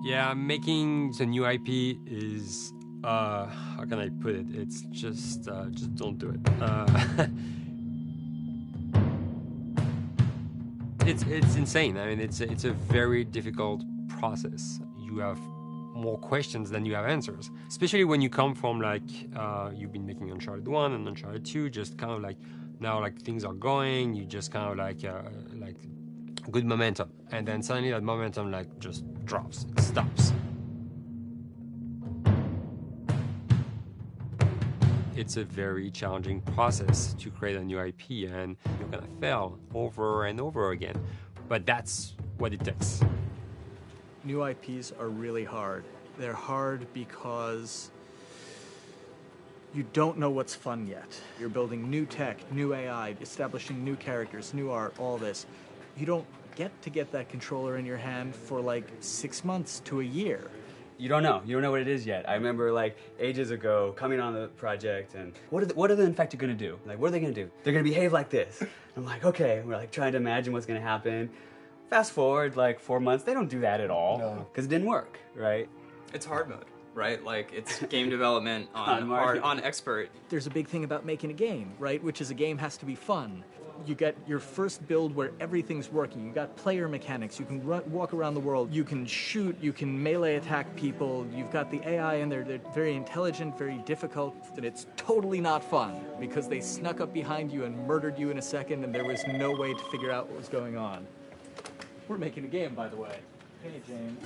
Yeah, making the new IP is, how can I put it? It's just don't do it. It's insane. I mean, it's a very difficult process. You have more questions than you have answers, especially when you come from like you've been making Uncharted 1 and Uncharted 2, just kind of like now like things are going, you just kind of like good momentum, and then suddenly that momentum like just drops, it stops. It's a very challenging process to create a new IP, and you're gonna fail over and over again, but that's what it takes. New IPs are really hard. They're hard because you don't know what's fun yet. You're building new tech, new AI, establishing new characters, new art, all this. You don't get that controller in your hand for like 6 months to a year. You don't know what it is yet. I remember like ages ago coming on the project and what are the infected gonna do? Like, what are they gonna do? They're gonna behave like this. I'm like, okay, we're like trying to imagine what's gonna happen. Fast forward like 4 months, they don't do that at all because it didn't work, right? It's hard mode, right? Like it's game development on expert. There's a big thing about making a game, right? Which is a game has to be fun. You get your first build where everything's working. You got player mechanics. You can walk around the world. You can shoot. You can melee attack people. You've got the AI in there. They're very intelligent, very difficult, and it's totally not fun because they snuck up behind you and murdered you in a second, and there was no way to figure out what was going on. We're making a game, by the way. Hey, James.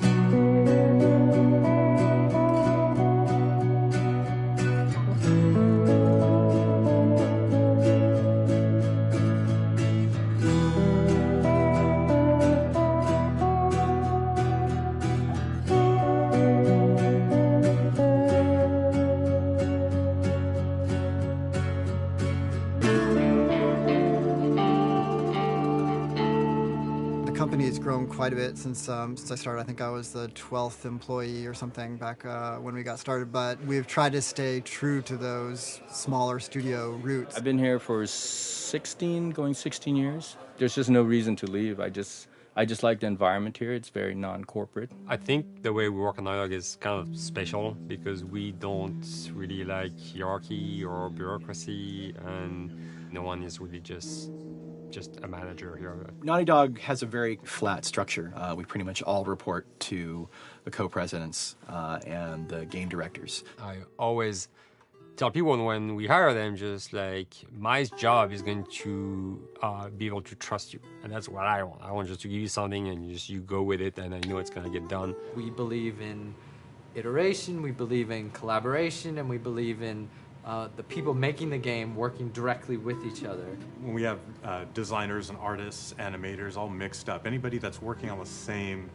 The company has grown quite a bit since I started. I think I was the 12th employee or something back when we got started, but we've tried to stay true to those smaller studio roots. I've been here for 16 years. There's just no reason to leave. I just like the environment here. It's very non-corporate. I think the way we work on Naughty Dog is kind of special because we don't really like hierarchy or bureaucracy, and no one is really just a manager here. Naughty Dog has a very flat structure. We pretty much all report to the co-presidents and the game directors. I always tell people when we hire them, just like, my job is going to be able to trust you. And that's what I want. I want just to give you something and you go with it, and I know it's going to get done. We believe in iteration, we believe in collaboration, and we believe in the people making the game working directly with each other. When we have designers and artists, animators all mixed up, anybody that's working on the same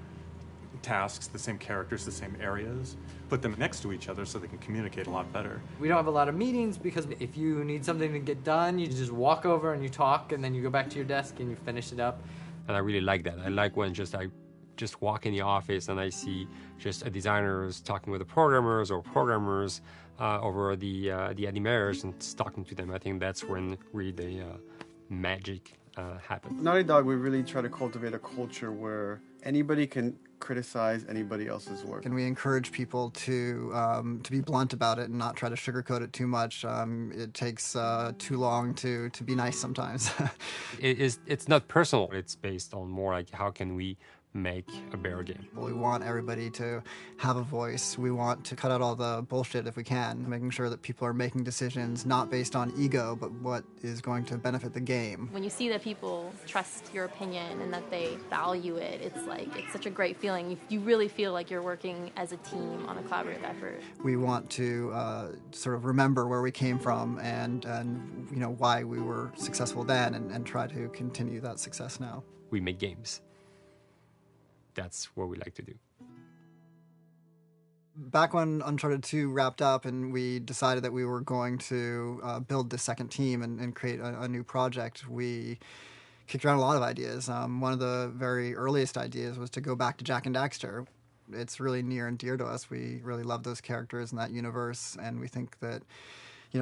tasks, the same characters, the same areas, put them next to each other so they can communicate a lot better. We don't have a lot of meetings because if you need something to get done, you just walk over and you talk, and then you go back to your desk and you finish it up. And I really like that. I like when I just walk in the office and I see just designers talking with the programmers or programmers over the animators and talking to them. I think that's when really the magic happens. Naughty Dog, we really try to cultivate a culture where anybody can criticize anybody else's work. And we encourage people to be blunt about it and not try to sugarcoat it too much. It takes too long to be nice sometimes. It's not personal. It's based on more like how can we make a better game. We want everybody to have a voice. We want to cut out all the bullshit if we can, making sure that people are making decisions not based on ego, but what is going to benefit the game. When you see that people trust your opinion and that they value it, it's such a great feeling. You really feel like you're working as a team on a collaborative effort. We want to sort of remember where we came from and you know why we were successful then, and try to continue that success now. We make games. That's what we like to do. Back when Uncharted 2 wrapped up and we decided that we were going to build the second team and create a new project, we kicked around a lot of ideas. One of the very earliest ideas was to go back to Jak and Daxter. It's really near and dear to us. We really love those characters in that universe, and we think that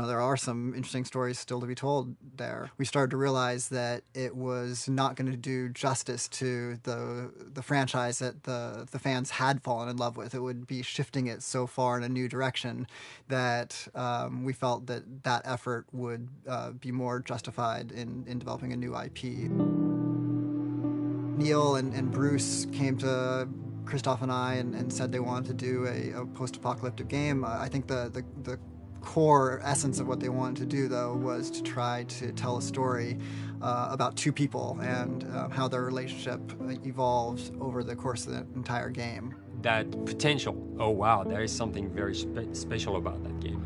there are some interesting stories still to be told there. We started to realize that it was not going to do justice to the franchise that the fans had fallen in love with. It would be shifting it so far in a new direction that we felt that effort would be more justified in developing a new IP. Neil and Bruce came to Christoph and I and said they wanted to do a post-apocalyptic game. I think the core essence of what they wanted to do, though, was to try to tell a story about two people and how their relationship evolved over the course of the entire game. That potential, oh wow, there is something very special about that game.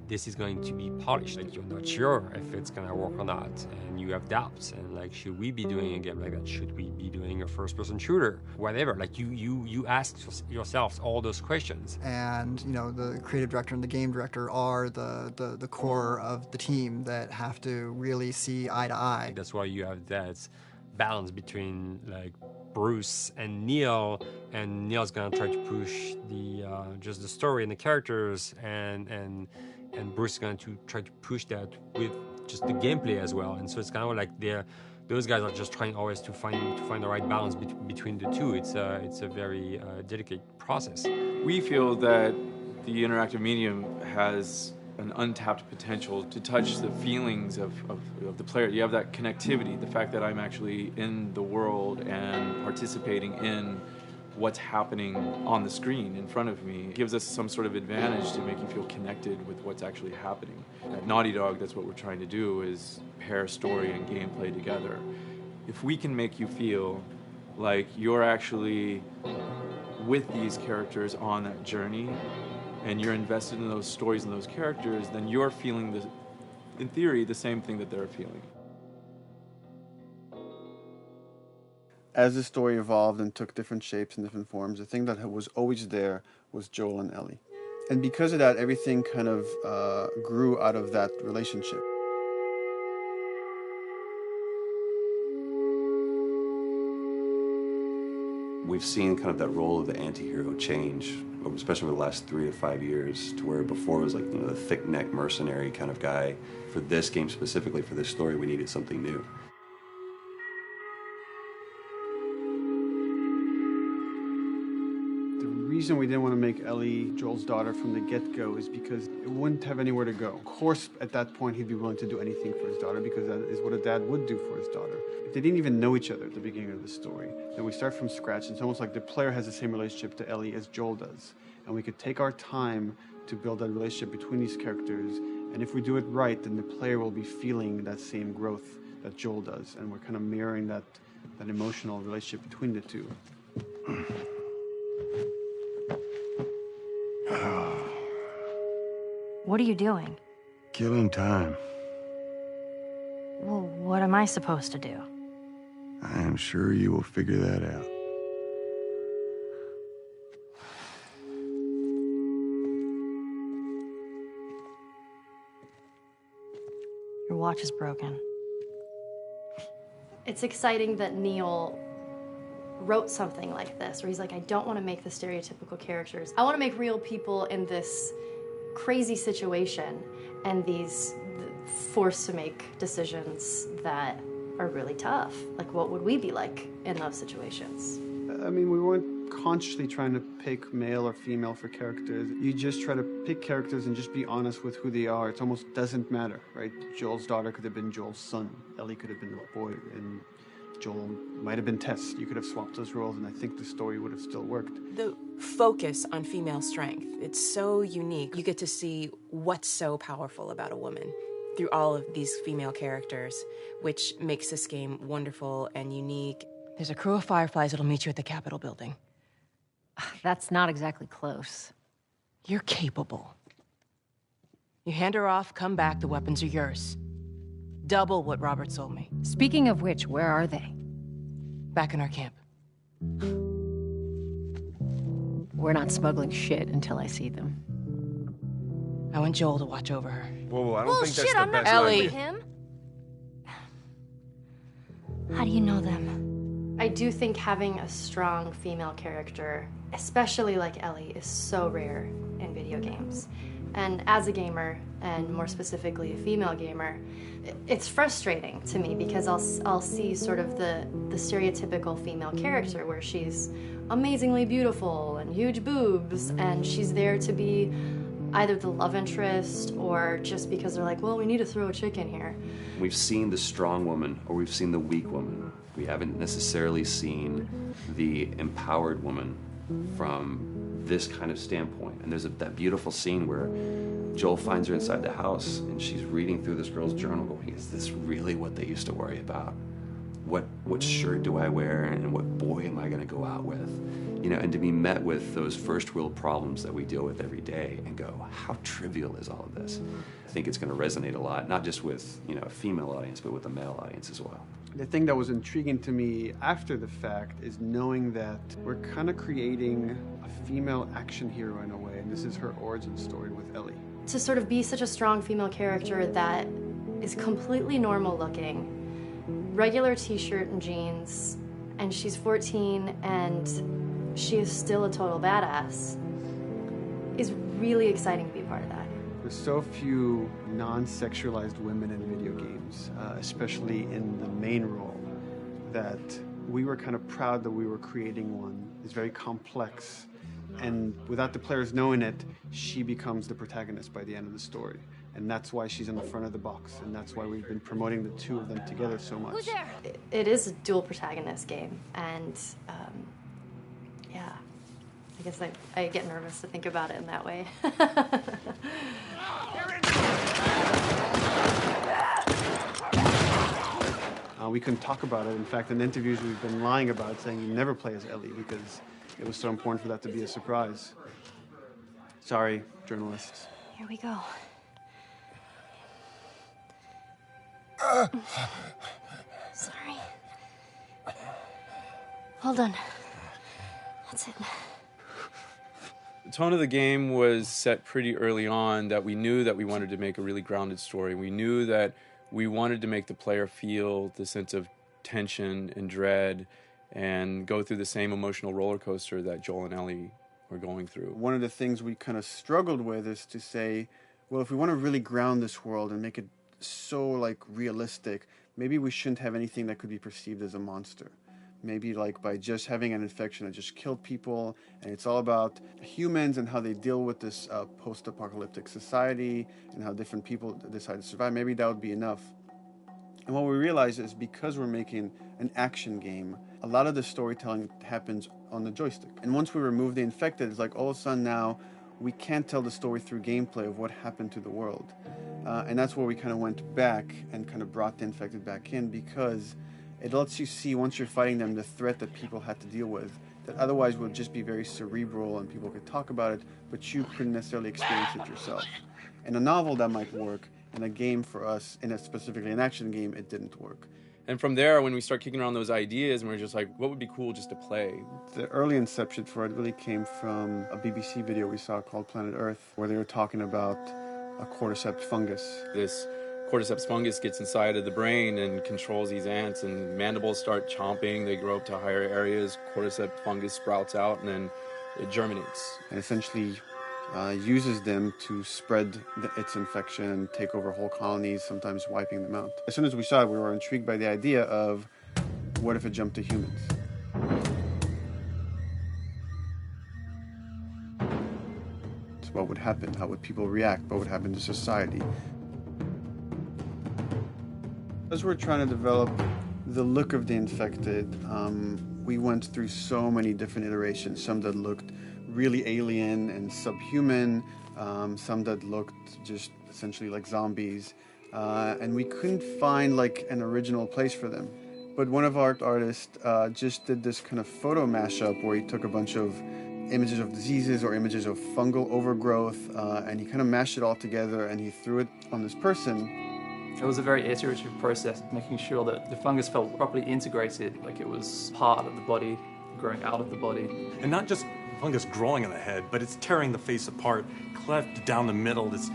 This is going to be polished. Like, you're not sure if it's gonna work or not, and you have doubts. And like, should we be doing a game like that? Should we be doing a first-person shooter? Whatever. Like, you ask yourselves all those questions. And the creative director and the game director are the core of the team that have to really see eye to eye. That's why you have that balance between like Bruce and Neil, and Neil's gonna try to push just the story and the characters, and Bruce is going to try to push that with just the gameplay as well. And so it's kind of like those guys are just trying always to find the right balance between the two. It's a very delicate process. We feel that the interactive medium has an untapped potential to touch the feelings of the player. You have that connectivity, the fact that I'm actually in the world and participating in what's happening on the screen in front of me gives us some sort of advantage to make you feel connected with what's actually happening. At Naughty Dog, that's what we're trying to do, is pair story and gameplay together. If we can make you feel like you're actually with these characters on that journey, and you're invested in those stories and those characters, then you're feeling, in theory, the same thing that they're feeling. As the story evolved and took different shapes and different forms, the thing that was always there was Joel and Ellie. And because of that, everything kind of grew out of that relationship. We've seen kind of that role of the anti-hero change, especially over the last 3 to 5 years, to where before it was like, the thick-neck mercenary kind of guy. For this game specifically, for this story, we needed something new. The reason we didn't want to make Ellie Joel's daughter from the get-go is because it wouldn't have anywhere to go. Of course, at that point, he'd be willing to do anything for his daughter because that is what a dad would do for his daughter. They didn't even know each other at the beginning of the story. Then we start from scratch. It's almost like the player has the same relationship to Ellie as Joel does. And we could take our time to build that relationship between these characters. And if we do it right, then the player will be feeling that same growth that Joel does. And we're kind of mirroring that emotional relationship between the two. What are you doing? Killing time. Well, what am I supposed to do? I am sure you will figure that out. Your watch is broken. It's exciting that Neil wrote something like this, where he's like, I don't want to make the stereotypical characters. I want to make real people in this crazy situation and these forced to make decisions that are really tough. Like, what would we be like in those situations? I mean, we weren't consciously trying to pick male or female for characters. You just try to pick characters and just be honest with who they are. It almost doesn't matter, right? Joel's daughter could have been Joel's son. Ellie could have been the boy, and Joel might have been Tess. You could have swapped those roles, and I think the story would have still worked. The focus on female strength, it's so unique. You get to see what's so powerful about a woman through all of these female characters, which makes this game wonderful and unique. There's a crew of Fireflies that'll meet you at the Capitol building. That's not exactly close. You're capable. You hand her off, come back, the weapons are yours. Double what Robert sold me. Speaking of which, where are they? Back in our camp. We're not smuggling shit until I see them. I want Joel to watch over her. Whoa, I don't think that's the I'm not best Ellie. idea. Him. How do you know them? I do think having a strong female character, especially like Ellie, is so rare in video games. And as a gamer, and more specifically a female gamer, it's frustrating to me because I'll see sort of the stereotypical female character where she's amazingly beautiful and huge boobs, and she's there to be either the love interest or just because they're like, well, we need to throw a chick in here. We've seen the strong woman or we've seen the weak woman. We haven't necessarily seen the empowered woman from this kind of standpoint. And there's that beautiful scene where Joel finds her inside the house and she's reading through this girl's journal going, is this really what they used to worry about? What shirt do I wear and what boy am I going to go out with? You know, and to be met with those first world problems that we deal with every day and go, how trivial is all of this? I think it's going to resonate a lot, not just with, you know, a female audience, but with a male audience as well. The thing that was intriguing to me after the fact is knowing that we're kind of creating a female action hero in a way, and this is her origin story with Ellie. To sort of be such a strong female character that is completely normal looking, regular t-shirt and jeans, and she's 14 and she is still a total badass, is really exciting to be part of that. There's so few non-sexualized women in video games, especially in the main role, that we were kind of proud that we were creating one. It's very complex, and without the players knowing it, she becomes the protagonist by the end of the story. And that's why she's in the front of the box, and that's why we've been promoting the two of them together so much. Who's there? It is a dual protagonist game, and yeah, I guess I get nervous to think about it in that way. We couldn't talk about it. In fact, in interviews we've been lying about it, saying you never play as Ellie because it was so important for that to be a surprise. Sorry, journalists. Here we go. Sorry. Hold on. That's it. The tone of the game was set pretty early on that we knew that we wanted to make a really grounded story. We knew that we wanted to make the player feel the sense of tension and dread and go through the same emotional roller coaster that Joel and Ellie were going through. One of the things we kind of struggled with is to say, well, if we want to really ground this world and make it so like realistic, maybe we shouldn't have anything that could be perceived as a monster. Maybe like by just having an infection that just killed people, and it's all about humans and how they deal with this post-apocalyptic society and how different people decide to survive. Maybe that would be enough. And what we realize is because we're making an action game, a lot of the storytelling happens on the joystick. And once we remove the infected, it's like all of a sudden now we can't tell the story through gameplay of what happened to the world. And that's where we kind of went back and kind of brought the infected back in, because it lets you see, once you're fighting them, the threat that people had to deal with, that otherwise would just be very cerebral and people could talk about it, but you couldn't necessarily experience it yourself. In a novel, that might work. In a game for us, specifically an action game, it didn't work. And from there, when we start kicking around those ideas, and we're just like, what would be cool just to play? The early inception for it really came from a BBC video we saw called Planet Earth, where they were talking about a cordyceps fungus. This cordyceps fungus gets inside of the brain and controls these ants, and mandibles start chomping, they grow up to higher areas, cordyceps fungus sprouts out, and then it germinates. And essentially uses them to spread its infection and take over whole colonies, sometimes wiping them out. As soon as we saw it, we were intrigued by the idea of, what if it jumped to humans? So what would happen? How would people react? What would happen to society? As we're trying to develop the look of the infected, we went through so many different iterations, some that looked really alien and subhuman, some that looked just essentially like zombies, and we couldn't find like an original place for them. But one of our artists just did this kind of photo mashup where he took a bunch of images of diseases or images of fungal overgrowth, and he kind of mashed it all together and he threw it on this person. It was a very iterative process, making sure that the fungus felt properly integrated, like it was part of the body, growing out of the body. And not just fungus growing in the head, but it's tearing the face apart, cleft down the middle, this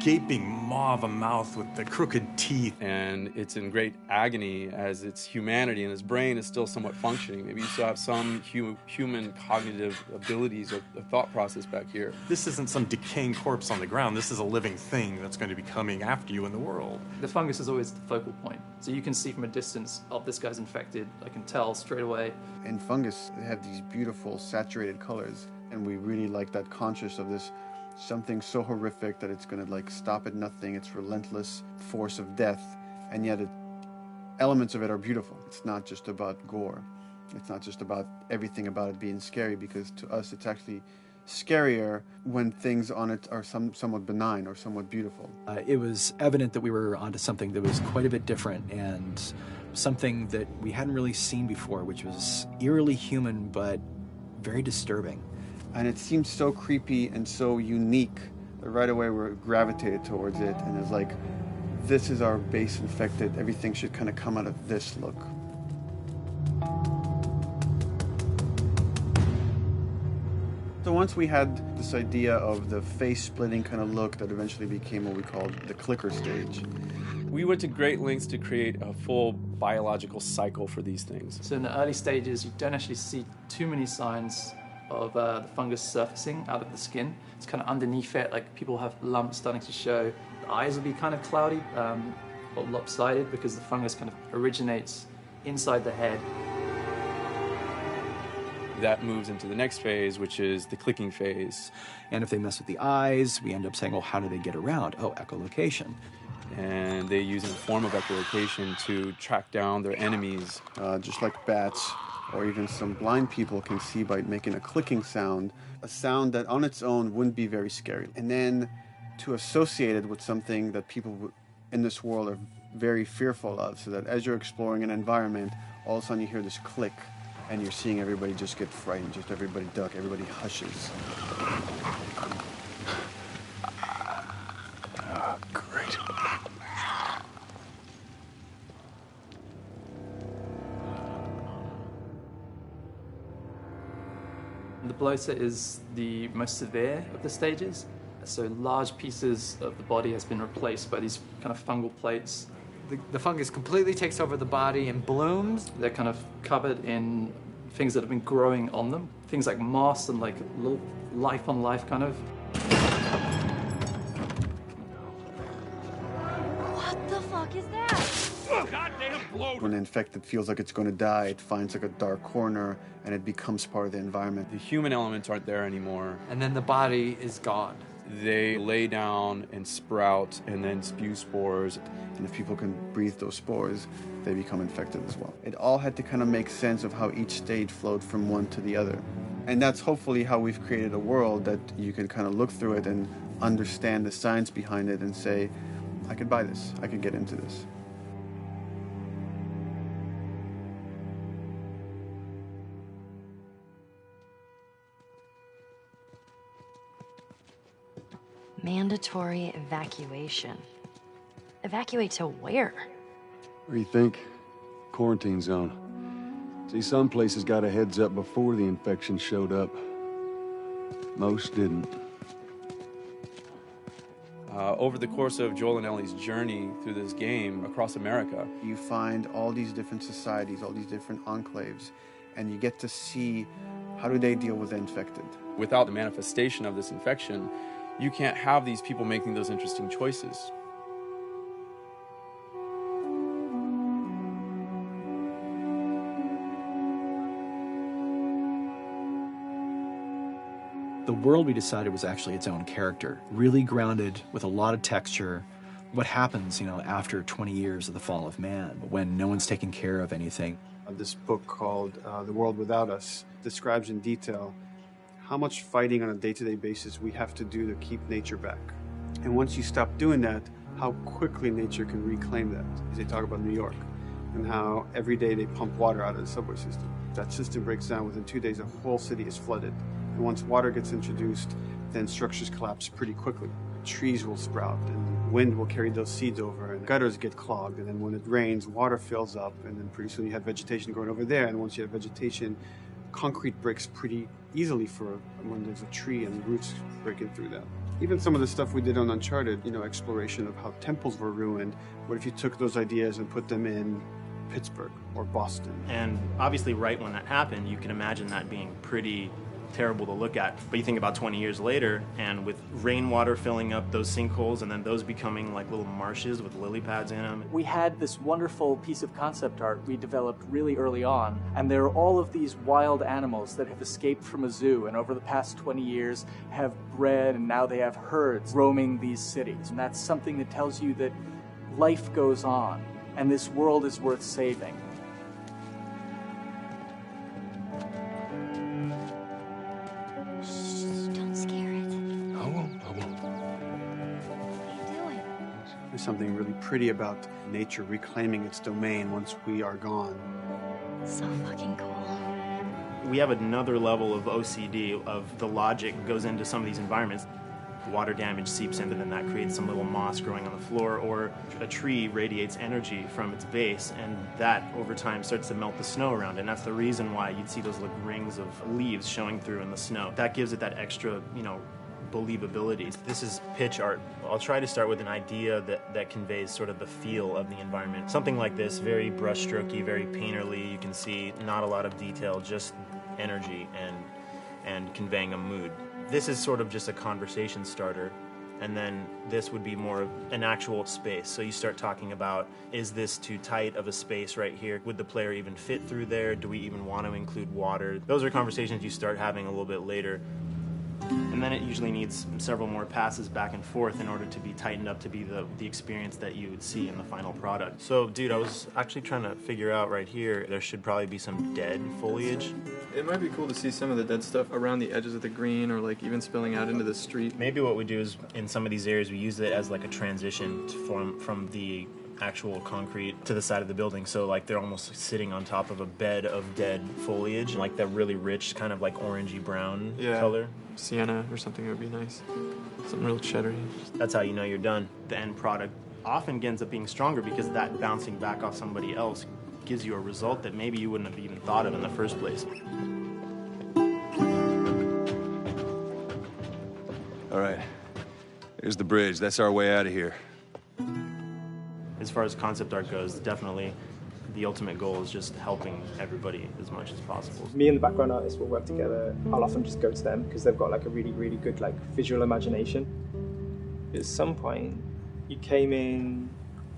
gaping maw of a mouth with the crooked teeth. And it's in great agony as its humanity and its brain is still somewhat functioning. Maybe you still have some human cognitive abilities or thought process back here. This isn't some decaying corpse on the ground. This is a living thing that's going to be coming after you in the world. The fungus is always the focal point. So you can see from a distance, oh, this guy's infected. I can tell straight away. In fungus, they have these beautiful saturated colors, and we really like that conscious of this something so horrific that it's going to like stop at nothing. It's relentless force of death, and yet elements of it are beautiful. It's not just about gore. It's not just about everything about it being scary, because to us it's actually scarier when things on it are somewhat benign or somewhat beautiful. It was evident that we were onto something that was quite a bit different and something that we hadn't really seen before, which was eerily human but very disturbing. And it seemed so creepy and so unique that right away we gravitated towards it, and it's like, this is our base infected. Everything should kind of come out of this look. So once we had this idea of the face-splitting kind of look that eventually became what we called the clicker stage. We went to great lengths to create a full biological cycle for these things. So in the early stages, you don't actually see too many signs of the fungus surfacing out of the skin. It's kind of underneath it, like people have lumps starting to show. The eyes will be kind of cloudy or lopsided because the fungus kind of originates inside the head. That moves into the next phase, which is the clicking phase. And if they mess with the eyes, we end up saying, well, how do they get around? Oh, echolocation. And they use a form of echolocation to track down their enemies. Just like bats, or even some blind people can see by making a clicking sound, a sound that on its own wouldn't be very scary. And then to associate it with something that people in this world are very fearful of, so that as you're exploring an environment, all of a sudden you hear this click, and you're seeing everybody just get frightened, just everybody duck, everybody hushes. Great. The bloater is the most severe of the stages. So large pieces of the body has been replaced by these kind of fungal plates. The fungus completely takes over the body and blooms. They're kind of covered in things that have been growing on them. Things like moss and like little life on life kind of. What the fuck is that? Goddamn bloater! When an infected feels like it's going to die, it finds like a dark corner and it becomes part of the environment. The human elements aren't there anymore. And then the body is gone. They lay down and sprout and then spew spores. And if people can breathe those spores, they become infected as well. It all had to kind of make sense of how each stage flowed from one to the other. And that's hopefully how we've created a world that you can kind of look through it and understand the science behind it and say, I could buy this, I could get into this. Mandatory evacuation. Evacuate to where? What do you think? Quarantine zone. See, some places got a heads up before the infection showed up. Most didn't. Over the course of Joel and Ellie's journey through this game across America, you find all these different societies, all these different enclaves, and you get to see how do they deal with the infected. Without the manifestation of this infection, you can't have these people making those interesting choices. The world we decided was actually its own character, really grounded with a lot of texture. What happens, after 20 years of the fall of man, when no one's taking care of anything? This book called The World Without Us describes in detail how much fighting on a day-to-day basis we have to do to keep nature back. And once you stop doing that, how quickly nature can reclaim that. As they talk about New York and how every day they pump water out of the subway system. That system breaks down. Within 2 days, a whole city is flooded. And once water gets introduced, then structures collapse pretty quickly. Trees will sprout, and wind will carry those seeds over, and gutters get clogged. And then when it rains, water fills up, and then pretty soon you have vegetation growing over there. And once you have vegetation, concrete breaks pretty easily for when there's a tree and roots breaking through that. Even some of the stuff we did on Uncharted, exploration of how temples were ruined. What if you took those ideas and put them in Pittsburgh or Boston? And obviously right when that happened, you can imagine that being pretty terrible to look at. But you think about 20 years later, and with rainwater filling up those sinkholes and then those becoming like little marshes with lily pads in them. We had this wonderful piece of concept art we developed really early on, and there are all of these wild animals that have escaped from a zoo and over the past 20 years have bred, and now they have herds roaming these cities. And that's something that tells you that life goes on and this world is worth saving. There's something really pretty about nature reclaiming its domain once we are gone. So fucking cool. We have another level of OCD, of the logic goes into some of these environments. Water damage seeps into them, that creates some little moss growing on the floor, or a tree radiates energy from its base, and that over time starts to melt the snow around it. And that's the reason why you'd see those like rings of leaves showing through in the snow. That gives it that extra, believability. This is pitch art. I'll try to start with an idea that conveys sort of the feel of the environment. Something like this, very brushstrokey, very painterly. You can see not a lot of detail, just energy and conveying a mood. This is sort of just a conversation starter, and then this would be more of an actual space. So you start talking about, is this too tight of a space right here? Would the player even fit through there? Do we even want to include water? Those are conversations you start having a little bit later. And then it usually needs several more passes back and forth in order to be tightened up to be the experience that you would see in the final product. So, dude, I was actually trying to figure out right here, there should probably be some dead foliage. It might be cool to see some of the dead stuff around the edges of the green, or like even spilling out into the street. Maybe what we do is, in some of these areas, we use it as like a transition from the actual concrete to the side of the building, so like they're almost sitting on top of a bed of dead foliage, like that really rich kind of like orangey brown color. Sienna or something would be nice. Something real cheddary. That's how you know you're done. The end product often ends up being stronger because that bouncing back off somebody else gives you a result that maybe you wouldn't have even thought of in the first place. All right, here's the bridge. That's our way out of here. As far as concept art goes, definitely the ultimate goal is just helping everybody as much as possible. Me and the background artist will work together. I'll often just go to them because they've got like a really, really good like visual imagination. At some point, you came in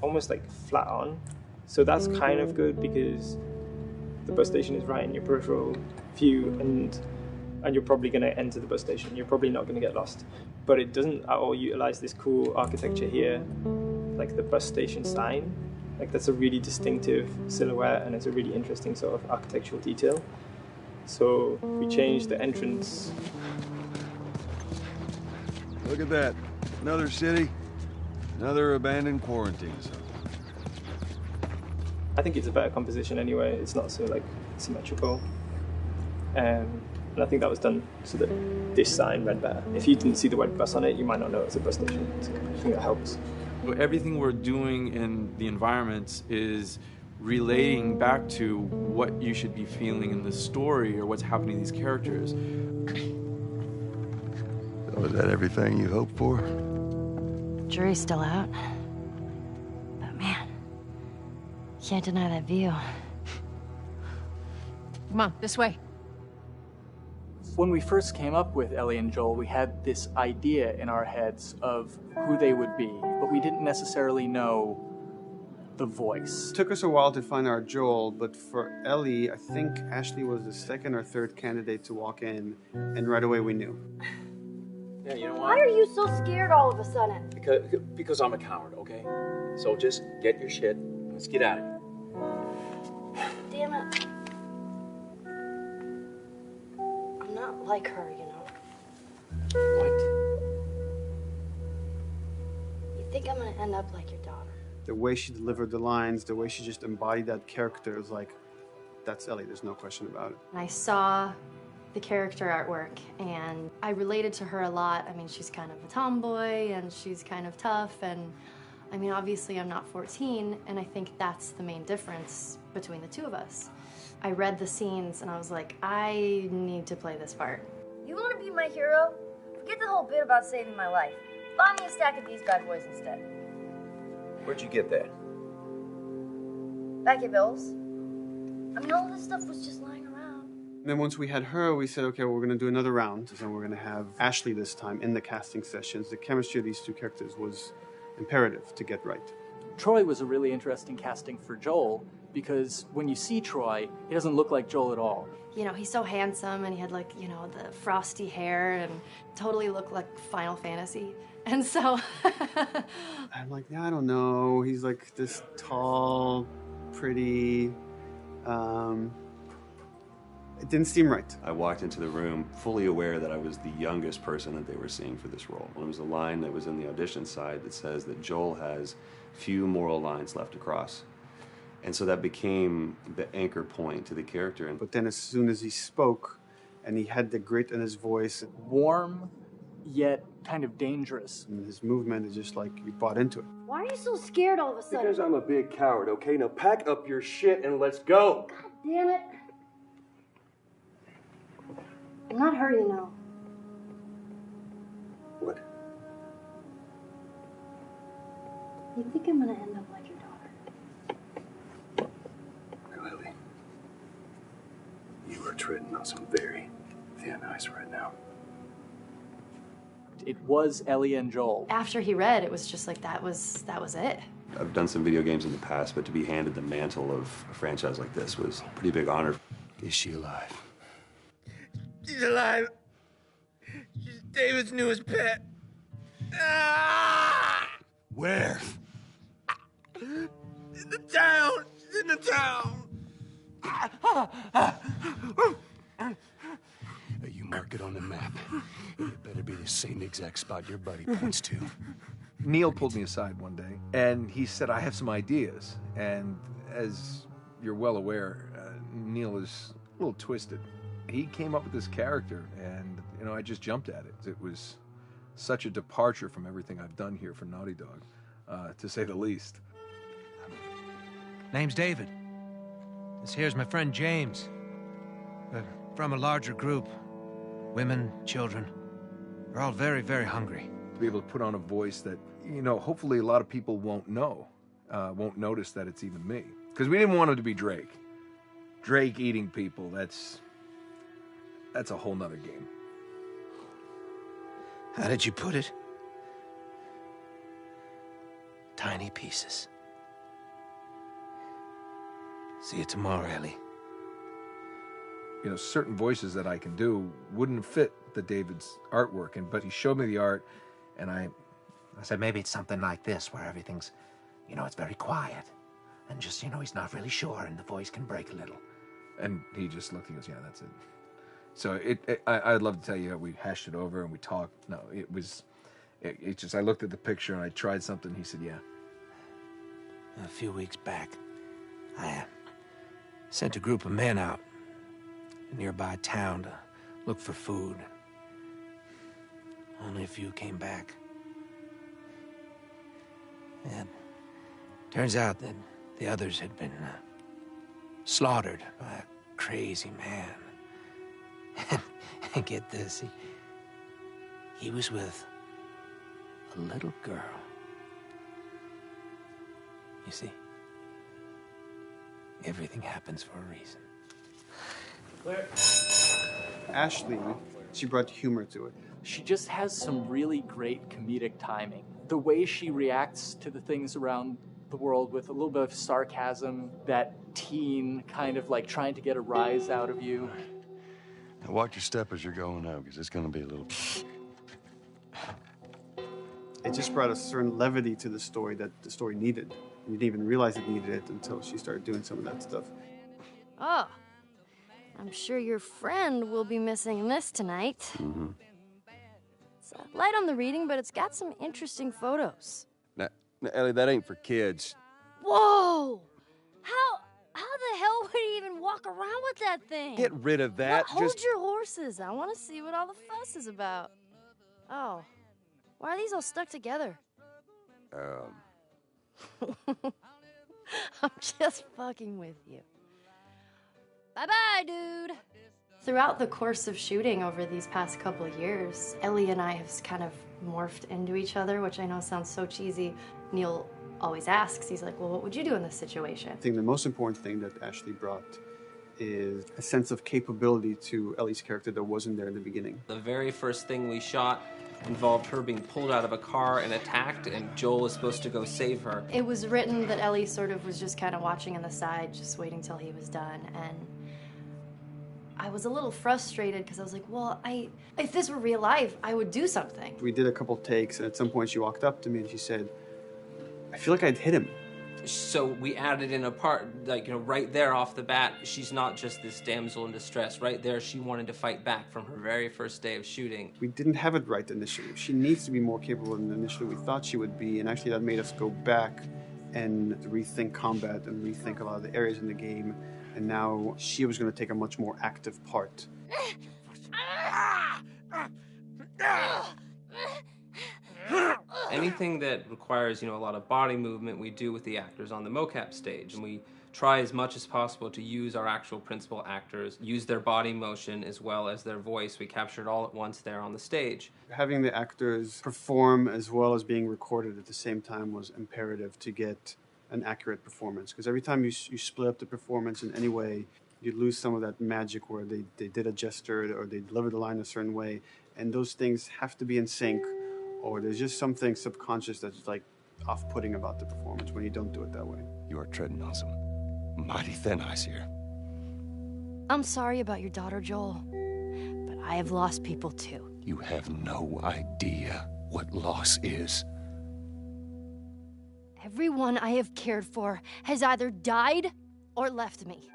almost like flat on. So that's kind of good because the bus station is right in your peripheral view, and you're probably going to enter the bus station. You're probably not going to get lost. But it doesn't at all utilize this cool architecture here, like the bus station sign. Like that's a really distinctive silhouette, and it's a really interesting sort of architectural detail. So we changed the entrance. Look at that. Another city, another abandoned quarantine zone. I think it's a better composition anyway. It's not so like symmetrical. And I think that was done so that this sign read better. If you didn't see the word bus on it, you might not know it's a bus station. So I think that helps. Everything we're doing in the environments is relating back to what you should be feeling in the story or what's happening to these characters. So is that everything you hoped for? Jury's still out. But man, can't deny that view. Come on, this way. When we first came up with Ellie and Joel, we had this idea in our heads of who they would be, but we didn't necessarily know the voice. It took us a while to find our Joel, but for Ellie, I think Ashley was the second or third candidate to walk in, and right away we knew. Yeah, you know Why what? are you so scared all of a sudden? Because I'm a coward, okay? So just get your shit and let's get out of here. Damn it. I'm not like her, you know. What? You think I'm gonna end up like your daughter? The way she delivered the lines, the way she just embodied that character, is like, that's Ellie, there's no question about it. I saw the character artwork and I related to her a lot. I mean, she's kind of a tomboy and she's kind of tough, and I mean, obviously I'm not 14, and I think that's the main difference between the two of us. I read the scenes and I was like, I need to play this part. You want to be my hero? Forget the whole bit about saving my life. Buy me a stack of these bad boys instead. Where'd you get that? Back at Bill's. I mean, all this stuff was just lying around. And then once we had her, we said, okay, well, we're going to do another round. And we're going to have Ashley this time in the casting sessions. The chemistry of these two characters was imperative to get right. Troy was a really interesting casting for Joel because when you see Troy, he doesn't look like Joel at all. You know, he's so handsome and he had like, you know, the frosty hair and totally looked like Final Fantasy. And so... I'm like, yeah, I don't know. He's like this tall, pretty... It didn't seem right. I walked into the room fully aware that I was the youngest person that they were seeing for this role. There was a line that was in the audition side that says that Joel has few moral lines left to cross. And so that became the anchor point to the character. But then as soon as he spoke and he had the grit in his voice, warm, yet kind of dangerous. And his movement is just like you bought into it. Why are you so scared all of a sudden? Because I'm a big coward, okay? Now pack up your shit and let's go. God damn it. I'm not her, you know. What? You think I'm gonna end up like your daughter? Lily, you are treading on some very thin ice right now. It was Ellie and Joel. After he read, it was just like, that was it. I've done some video games in the past, but to be handed the mantle of a franchise like this was a pretty big honor. Is she alive? She's alive. She's David's newest pet. Ah! Where? In the town. She's in the town. You mark it on the map. It better be the same exact spot your buddy points to. Neil pulled me aside one day, and he said, I have some ideas. And as you're well aware, Neil is a little twisted. He came up with this character, and, you know, I just jumped at it. It was such a departure from everything I've done here for Naughty Dog, to say the least. Name's David. This here's my friend James. We're from a larger group. Women, children. We're all very, very hungry. To be able to put on a voice that, you know, hopefully a lot of people won't know, won't notice that it's even me. Because we didn't want it to be Drake. Drake eating people, that's a whole nother game. How did you put it? Tiny pieces. See you tomorrow, Ellie. You know, certain voices that I can do wouldn't fit the David's artwork, but he showed me the art, and I said maybe it's something like this, where everything's, you know, it's very quiet. And just, you know, he's not really sure, and the voice can break a little. And he just looked and goes, yeah, that's it. So I'd love to tell you how we hashed it over and we talked. No, it just, I looked at the picture and I tried something. He said, yeah. A few weeks back, I sent a group of men out a nearby town to look for food. Only a few came back. And turns out that the others had been slaughtered by a crazy man. And get this, he was with a little girl. You see, everything happens for a reason. Claire. Ashley, she brought humor to it. She just has some really great comedic timing. The way she reacts to the things around the world with a little bit of sarcasm, that teen kind of like trying to get a rise out of you. Now watch your step as you're going out, because it's going to be a little... It just brought a certain levity to the story that the story needed. You didn't even realize it needed it until she started doing some of that stuff. Oh, I'm sure your friend will be missing this tonight. Mm-hmm. It's light on the reading, but it's got some interesting photos. Now, Ellie, that ain't for kids. Whoa! How the hell would he even walk around with that thing? Get rid of that. Well, hold your horses. I want to see what all the fuss is about. Oh, why are these all stuck together? I'm just fucking with you. Bye-bye, dude. Throughout the course of shooting over these past couple of years, Ellie and I have kind of morphed into each other, which I know sounds so cheesy. Neil always asks, he's like, well, what would you do in this situation? I think the most important thing that Ashley brought is a sense of capability to Ellie's character that wasn't there in the beginning. The very first thing we shot involved her being pulled out of a car and attacked, and Joel is supposed to go save her. It was written that Ellie sort of was just kind of watching on the side, just waiting till he was done, and I was a little frustrated because I was like, well, if this were real life, I would do something. We did a couple takes, and at some point she walked up to me and she said, I feel like I'd hit him. So we added in a part, like, right there off the bat, she's not just this damsel in distress. Right there, she wanted to fight back from her very first day of shooting. We didn't have it right initially. She needs to be more capable than initially we thought she would be, and actually that made us go back and rethink combat and rethink a lot of the areas in the game, and now she was going to take a much more active part. Anything that requires, a lot of body movement, we do with the actors on the mocap stage. And we try as much as possible to use our actual principal actors, use their body motion as well as their voice. We capture it all at once there on the stage. Having the actors perform as well as being recorded at the same time was imperative to get an accurate performance. Because every time you split up the performance in any way, you lose some of that magic where they did a gesture or they delivered the line a certain way. And those things have to be in sync, or there's just something subconscious that's like off-putting about the performance when you don't do it that way. You are treading on some mighty thin ice here. I'm sorry about your daughter, Joel, but I have lost people too. You have no idea what loss is. Everyone I have cared for has either died or left me.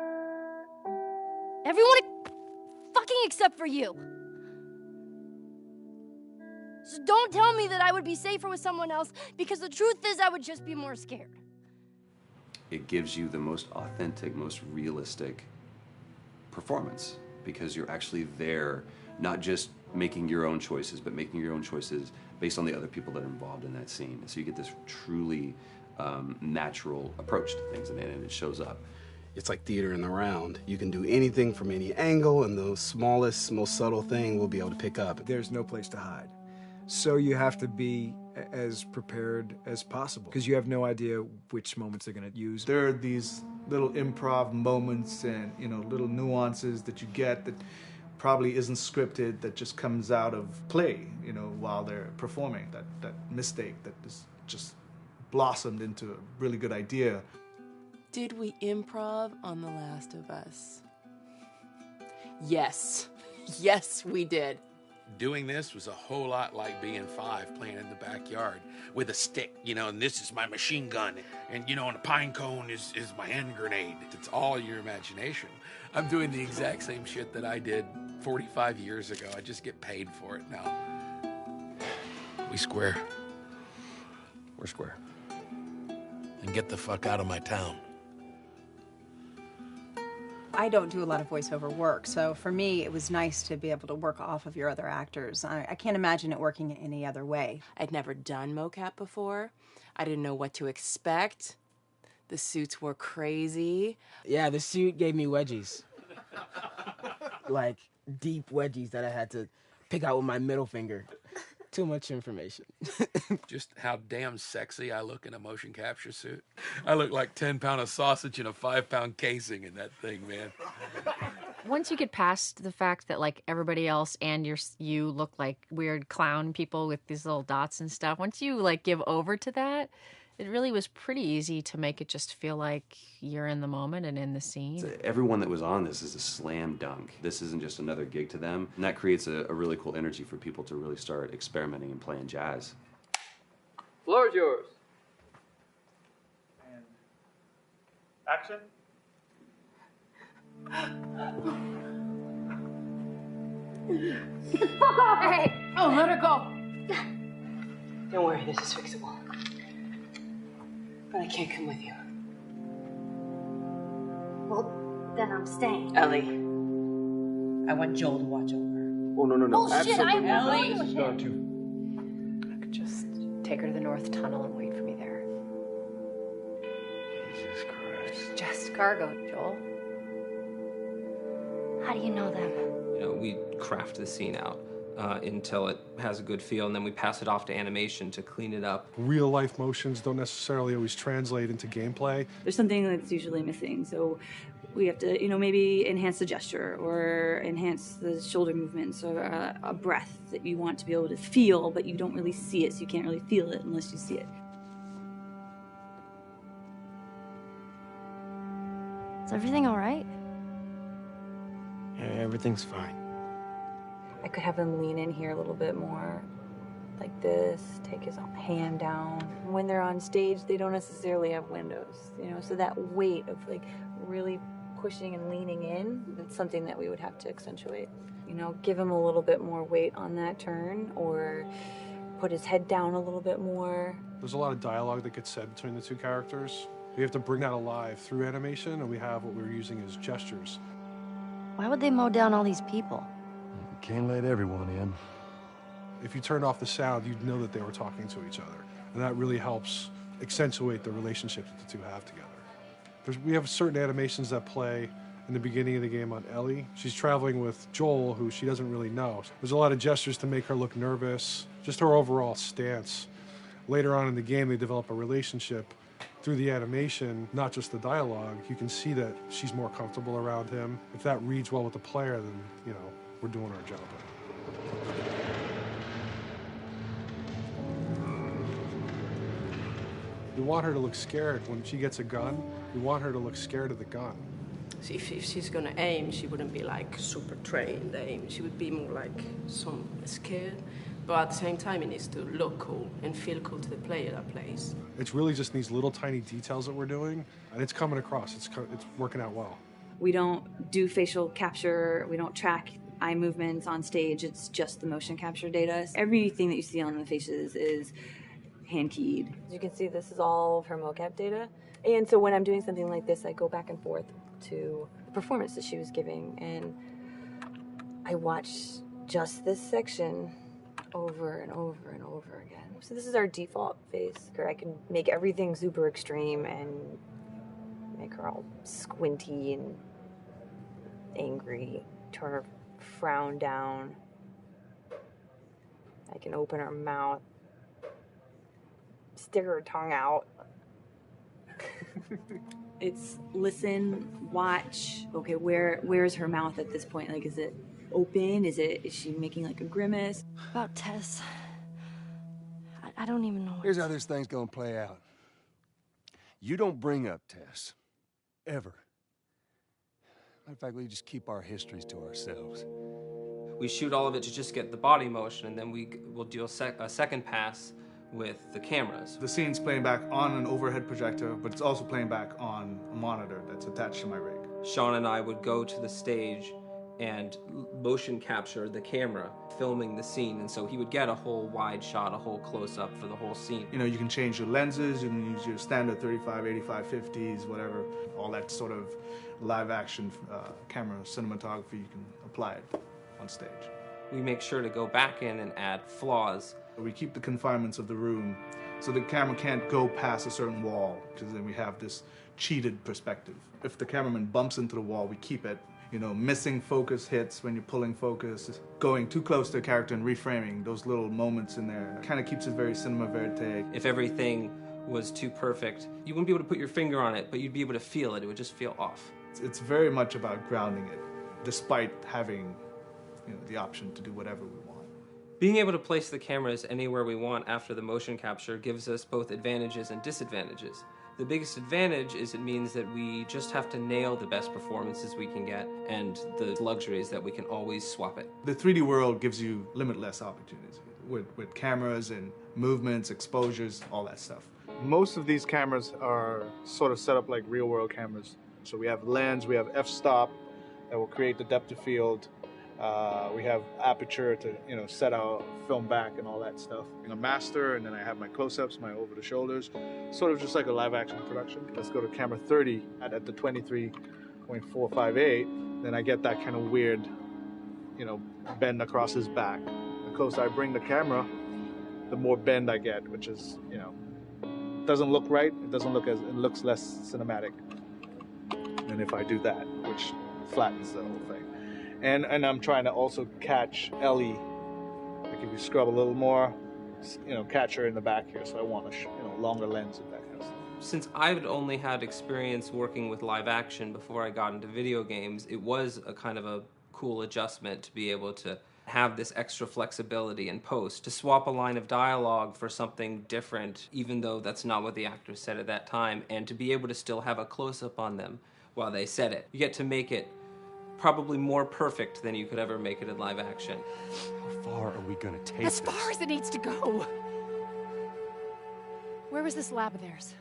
Everyone fucking except for you. So don't tell me that I would be safer with someone else, because the truth is I would just be more scared. It gives you the most authentic, most realistic performance, because you're actually there, not just making your own choices, but making your own choices based on the other people that are involved in that scene. So you get this truly natural approach to things, and it shows up. It's like theater in the round. You can do anything from any angle, and the smallest, most subtle thing we'll be able to pick up. There's no place to hide. So you have to be as prepared as possible, because you have no idea which moments they're going to use. There are these little improv moments and, little nuances that you get that probably isn't scripted, that just comes out of play, while they're performing. That mistake that is just blossomed into a really good idea. Did we improv on The Last of Us? Yes. Yes, we did. Doing this was a whole lot like being 5, playing in the backyard with a stick, and this is my machine gun, and, and a pine cone is my hand grenade. It's all your imagination. I'm doing the exact same shit that I did 45 years ago. I just get paid for it now. We square. We're square. And get the fuck out of my town. I don't do a lot of voiceover work, so for me, it was nice to be able to work off of your other actors. I can't imagine it working any other way. I'd never done mocap before. I didn't know what to expect. The suits were crazy. Yeah, the suit gave me wedgies. Like, deep wedgies that I had to pick out with my middle finger. Too much information. Just how damn sexy I look in a motion capture suit. I look like 10-pound of sausage in a 5-pound casing in that thing, man. Once you get past the fact that like everybody else and you look like weird clown people with these little dots and stuff, once you like give over to that, it really was pretty easy to make it just feel like you're in the moment and in the scene. So everyone that was on this is a slam dunk. This isn't just another gig to them. And that creates a really cool energy for people to really start experimenting and playing jazz. Floor is yours. And action. Hey! Oh, let her go! Don't worry, this is fixable. But I can't come with you. Well, then I'm staying. Ellie, I want Joel to watch over her. Oh, no. Bullshit, I'm Ellie. going with him. I could just take her to the North Tunnel and wait for me there. Jesus Christ. Just cargo, Joel. How do you know them? You know, we craft the scene out until it has a good feel, and then we pass it off to animation to clean it up. Real life motions don't necessarily always translate into gameplay. There's something that's usually missing, so we have to, you know, maybe enhance the gesture or enhance the shoulder movements or a breath that you want to be able to feel, but you don't really see it, so you can't really feel it unless you see it. Is everything all right? Yeah, everything's fine. I could have him lean in here a little bit more, like this, take his hand down. When they're on stage, they don't necessarily have windows, you know, so that weight of like really pushing and leaning in, it's something that we would have to accentuate. You know, give him a little bit more weight on that turn, or put his head down a little bit more. There's a lot of dialogue that gets said between the two characters. We have to bring that alive through animation, and we have what we're using as gestures. Why would they mow down all these people? Can't let everyone in. If you turned off the sound, you'd know that they were talking to each other. And that really helps accentuate the relationship that the two have together. We have certain animations that play in the beginning of the game on Ellie. She's traveling with Joel, who she doesn't really know. There's a lot of gestures to make her look nervous, just her overall stance. Later on in the game, they develop a relationship through the animation, not just the dialogue. You can see that she's more comfortable around him. If that reads well with the player, then, you know, we're doing our job. We want her to look scared. When she gets a gun, we want her to look scared of the gun. So if she's gonna aim, she wouldn't be like super trained aim. She would be more like some scared. But at the same time, it needs to look cool and feel cool to the player that plays. It's really just these little tiny details that we're doing, and it's coming across. It's working out well. We don't do facial capture, we don't track eye movements on stage, it's just the motion capture data. Everything that you see on the faces is hand-keyed. As you can see, this is all of her mocap data. And so when I'm doing something like this, I go back and forth to the performance that she was giving, and I watch just this section over and over and over again. So this is our default face. I can make everything super extreme and make her all squinty and angry, turn her frown down. I can open her mouth, stick her tongue out. It's listen, watch. Okay, where's her mouth at this point? Like, is it open? Is she making like a grimace? About Tess. I don't even know. Here's how this thing's gonna play out. You don't bring up Tess. Ever. Matter of fact, we just keep our histories to ourselves. We shoot all of it to just get the body motion, and then we'll do a second pass with the cameras. The scene's playing back on an overhead projector, but it's also playing back on a monitor that's attached to my rig. Sean and I would go to the stage and motion capture the camera filming the scene, and so he would get a whole wide shot, a whole close-up for the whole scene. You know, you can change your lenses, you can use your standard 35, 85, 50s, whatever, all that sort of live action camera cinematography, you can apply it on stage. We make sure to go back in and add flaws. We keep the confinements of the room so the camera can't go past a certain wall, because then we have this cheated perspective. If the cameraman bumps into the wall, we keep it. You know, missing focus hits when you're pulling focus, going too close to a character and reframing, those little moments in there kind of keeps it very cinema verite. If everything was too perfect, you wouldn't be able to put your finger on it, but you'd be able to feel it. It would just feel off. It's very much about grounding it, despite having, you know, the option to do whatever we want. Being able to place the cameras anywhere we want after the motion capture gives us both advantages and disadvantages. The biggest advantage is it means that we just have to nail the best performances we can get, and the luxury is that we can always swap it. The 3D world gives you limitless opportunities with cameras and movements, exposures, all that stuff. Most of these cameras are sort of set up like real-world cameras. So we have lens, we have f-stop that will create the depth of field. We have aperture to, you know, set our film back and all that stuff. A master, and then I have my close-ups, my over-the-shoulders, sort of just like a live-action production. Let's go to camera 30 at the 23.458. Then I get that kind of weird, you know, bend across his back. The closer I bring the camera, the more bend I get, which is, you know, doesn't look right. It looks less cinematic than if I do that, which flattens the whole thing. And I'm trying to also catch Ellie. Like if you scrub a little more, catch her in the back here. So I want a longer lens and that kind of stuff. Since I've only had experience working with live action before I got into video games, it was a kind of a cool adjustment to be able to have this extra flexibility in post, to swap a line of dialogue for something different, even though that's not what the actors said at that time, and to be able to still have a close-up on them while they said it. You get to make it probably more perfect than you could ever make it in live action. How far are we gonna take As far as it needs to go. Where was this lab of theirs?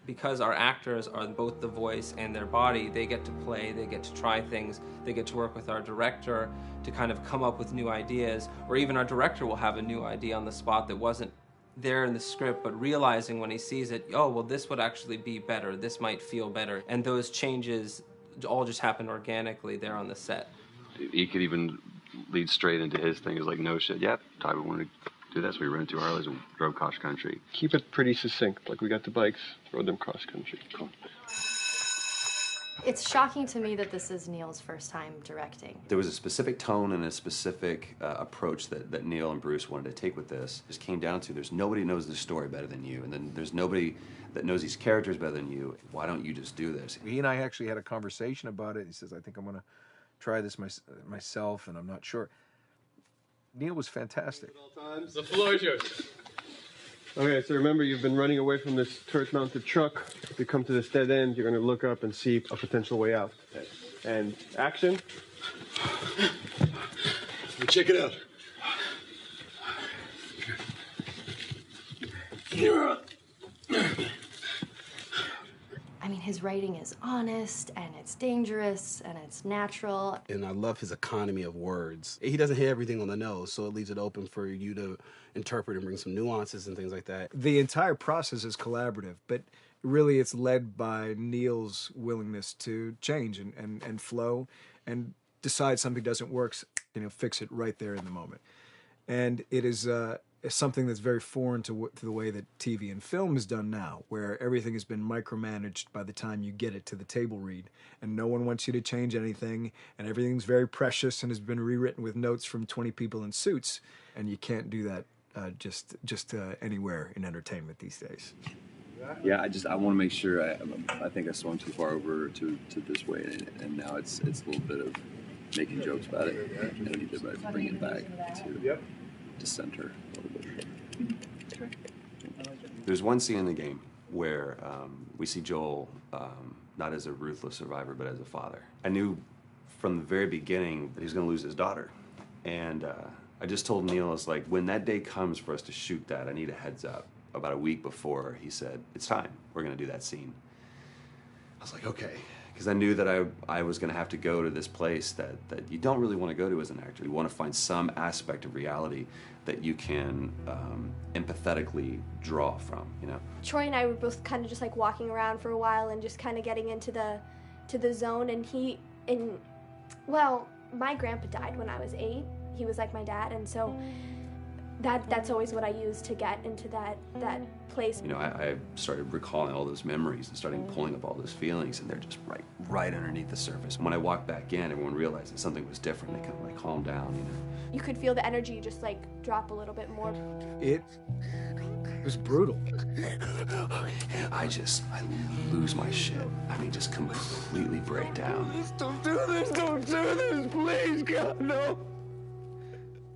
Because our actors are both the voice and their body, they get to play, they get to try things, they get to work with our director to kind of come up with new ideas, or even our director will have a new idea on the spot that wasn't there in the script, but realizing when he sees it, oh, well, this would actually be better, this might feel better. And those changes all just happen organically there on the set. He could even lead straight into his thing. He's like, no shit, yep, Ty, we wanted to do this. We rented 2 Harleys and drove cross country. Keep it pretty succinct. Like we got the bikes, rode them cross country. Cool. It's shocking to me that this is Neil's first time directing. There was a specific tone and a specific approach that Neil and Bruce wanted to take with this. It just came down to there's nobody who knows this story better than you, and then there's nobody that knows these characters better than you. Why don't you just do this? He and I actually had a conversation about it. He says, I think I'm going to try this myself, and I'm not sure. Neil was fantastic. The floor is yours. Okay, so remember, you've been running away from this turret-mounted truck. If you come to this dead end, you're going to look up and see a potential way out. And action. Check it out. I mean, his writing is honest, and it's dangerous, and it's natural. And I love his economy of words. He doesn't hit everything on the nose, so it leaves it open for you to interpret and bring some nuances and things like that. The entire process is collaborative, but really it's led by Neil's willingness to change and flow and decide something doesn't work, fix it right there in the moment. And it is something that's very foreign to the way that TV and film is done now, where everything has been micromanaged by the time you get it to the table read, and no one wants you to change anything, and everything's very precious and has been rewritten with notes from 20 people in suits, and you can't do that just anywhere in entertainment these days. Yeah, I want to make sure. I think I swung too far over to this way, and now it's a little bit of making jokes about it, and I need to bring it back to center a little bit. There's one scene in the game where we see Joel not as a ruthless survivor, but as a father. I knew from the very beginning that he was going to lose his daughter, and I just told Neil, I was like, when that day comes for us to shoot that, I need a heads up. About a week before, he said, it's time. We're going to do that scene. I was like, okay. Because I knew that I was going to have to go to this place that you don't really want to go to as an actor. You want to find some aspect of reality that you can empathetically draw from, Troy and I were both kind of just like walking around for a while and just kind of getting into the zone. And well, my grandpa died when I was 8. He was like my dad, and so that's always what I use to get into that place. I started recalling all those memories and starting pulling up all those feelings, and they're just right underneath the surface. When I walked back in, everyone realized that something was different. They kind of calmed down, You could feel the energy just like drop a little bit more. It was brutal. I lose my shit. I mean, just completely break down. Don't do this, please, God, no.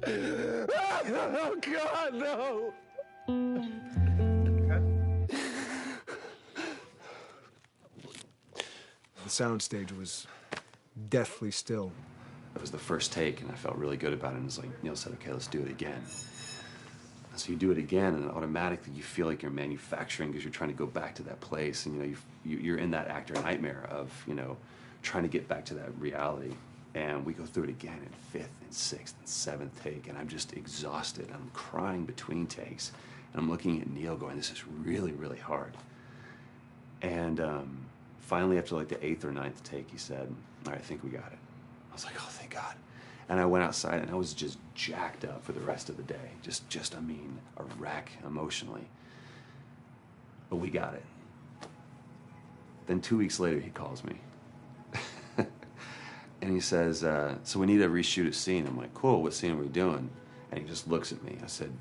Oh, God, no. The soundstage was deathly still. It was the first take, and I felt really good about it. And it's like Neil said, okay, let's do it again. And so you do it again, and automatically you feel like you're manufacturing because you're trying to go back to that place, and you're in that actor nightmare of trying to get back to that reality. And we go through it again in 5th and 6th and 7th take, and I'm just exhausted. I'm crying between takes, and I'm looking at Neil going, this is really, really hard. And finally, after like the 8th or 9th take, he said, all right, I think we got it. I was like, oh, thank God. And I went outside, and I was just jacked up for the rest of the day. Just a wreck emotionally. But we got it. Then 2 weeks later, he calls me. And he says, so we need to reshoot a scene. I'm like, cool, what scene are we doing? And he just looks at me. I said,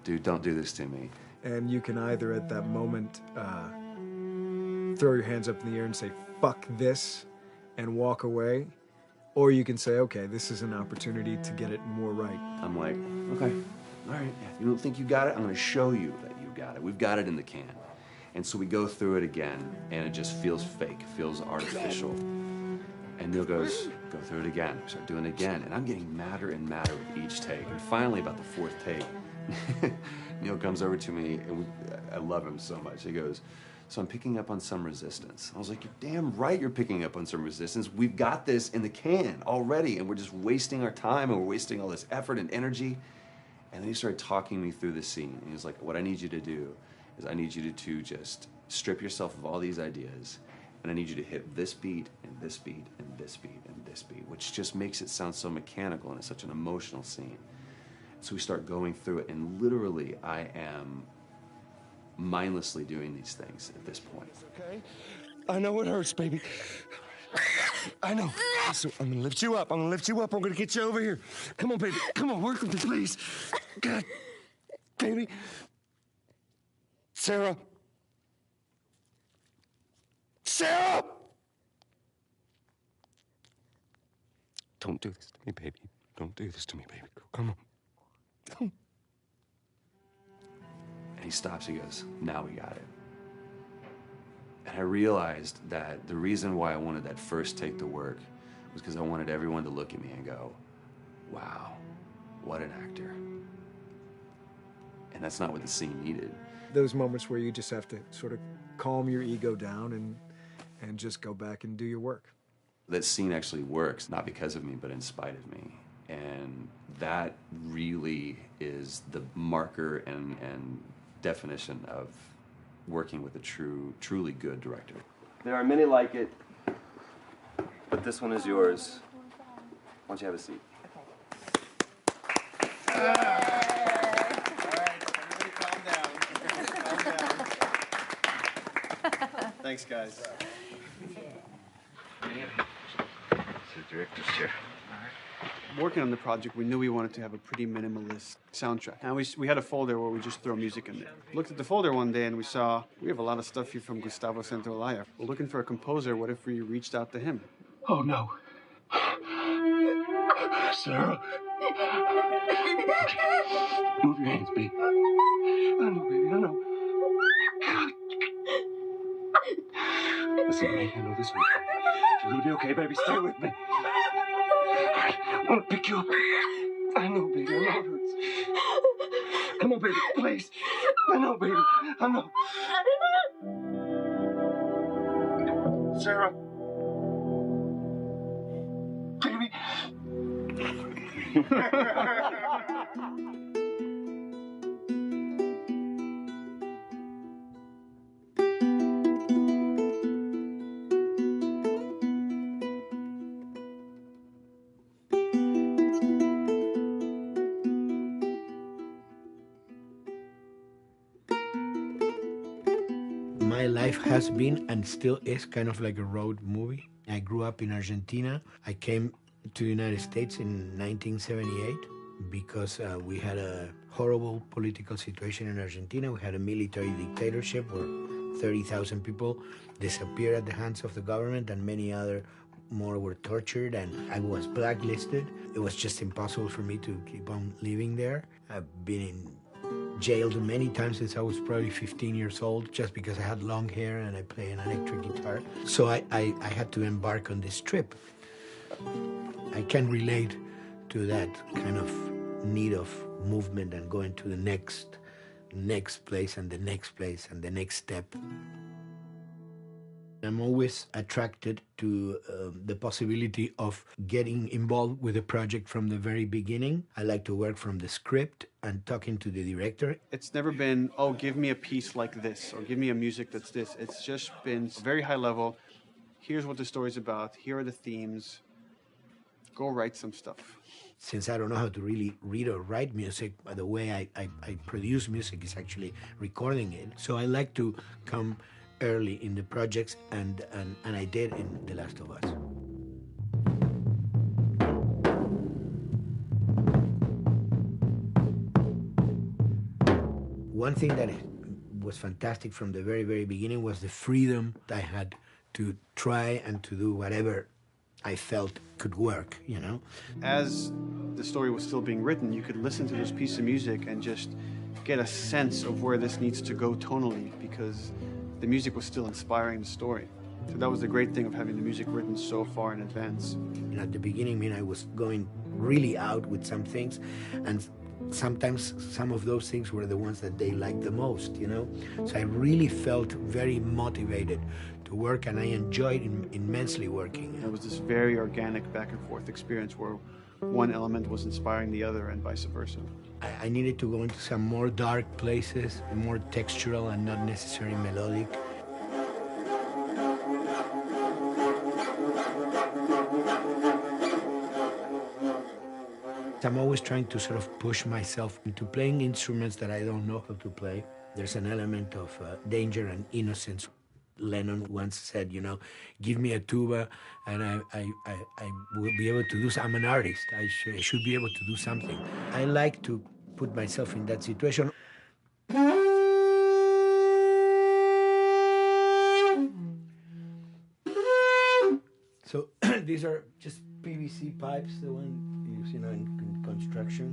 dude, don't do this to me. And you can either at that moment throw your hands up in the air and say, fuck this, and walk away, or you can say, okay, this is an opportunity to get it more right. I'm like, okay, all right, if you don't think you got it, I'm gonna show you that you got it. We've got it in the can. And so we go through it again, and it just feels fake, it feels artificial. And Neil goes, go through it again. We start doing it again, and I'm getting madder and madder with each take. And finally, about the fourth take, Neil comes over to me, and I love him so much. He goes, so I'm picking up on some resistance. I was like, you're damn right you're picking up on some resistance. We've got this in the can already, and we're just wasting our time, and we're wasting all this effort and energy. And then he started talking me through the scene. And he was like, what I need you to do is I need you to just strip yourself of all these ideas, and I need you to hit this beat, and this beat, and this beat, and this beat, which just makes it sound so mechanical, and it's such an emotional scene. So we start going through it, and literally I am mindlessly doing these things at this point. Okay? I know it hurts, baby. I know. So I'm gonna lift you up. I'm gonna lift you up. I'm gonna get you over here. Come on, baby. Come on, work with me, please. God, baby. Sarah. Sarah! Don't do this to me, baby. Don't do this to me, baby. Come on. And he stops, he goes, now we got it. And I realized that the reason why I wanted that first take to work was because I wanted everyone to look at me and go, wow, what an actor. And that's not what the scene needed. Those moments where you just have to sort of calm your ego down and just go back and do your work. That scene actually works, not because of me, but in spite of me. And that really is the marker and definition of working with a truly good director. There are many like it, but this one is yours. Why don't you have a seat? Thanks, guys. The director's chair. Working on the project, we knew we wanted to have a pretty minimalist soundtrack. And we had a folder where we just throw music in there. Looked at the folder one day and we saw, we have a lot of stuff here from Gustavo Santaolalla. We're looking for a composer. What if we reached out to him? Oh, no. Sarah. Move your hands, baby. I know, baby, I know. Listen to me, I know this hurts. You're gonna be okay, baby. Stay with me. I want to pick you up. I know, baby. I know it hurts. Come on, baby. Please. I know, baby. I know. Sarah. Baby. My life has been and still is kind of like a road movie. I grew up in Argentina. I came to the United States in 1978 because we had a horrible political situation in Argentina. We had a military dictatorship where 30,000 people disappeared at the hands of the government and many other more were tortured, and I was blacklisted. It was just impossible for me to keep on living there. I've been in jailed many times since I was probably 15 years old just because I had long hair and I play an electric guitar. So I had to embark on this trip. I can relate to that kind of need of movement and going to the next place and the next place and the next step. I'm always attracted to the possibility of getting involved with a project from the very beginning. I like to work from the script and talking to the director. It's never been, oh, give me a piece like this or give me a music that's this. It's just been very high level. Here's what the story's about. Here are the themes. Go write some stuff. Since I don't know how to really read or write music, the way I produce music is actually recording it. So I like to come early in the projects, and I did in The Last of Us. one thing that was fantastic from the very, very beginning was the freedom I had to try and to do whatever I felt could work, you know? As the story was still being written, you could listen to this piece of music and just get a sense of where this needs to go tonally, because the music was still inspiring the story. So that was the great thing of having the music written so far in advance. You know, at the beginning, I mean, I was going really out with some things, and sometimes some of those things were the ones that they liked the most, you know? So I really felt very motivated to work, and I enjoyed immensely working. It was this very organic back and forth experience where one element was inspiring the other and vice versa. I needed to go into some more dark places, more textural and not necessarily melodic. I'm always trying to sort of push myself into playing instruments that I don't know how to play. There's an element of danger and innocence. Lennon once said, you know, give me a tuba and I will be able to do something. I'm an artist. I should be able to do something. I like to put myself in that situation. So these are just PVC pipes, the one you see, you know, in construction.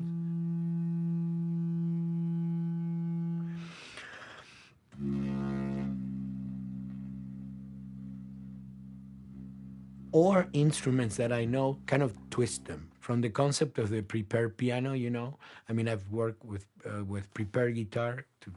Or instruments that I know, kind of twist them. From the concept of the prepared piano, you know, I mean, I've worked with prepared guitar to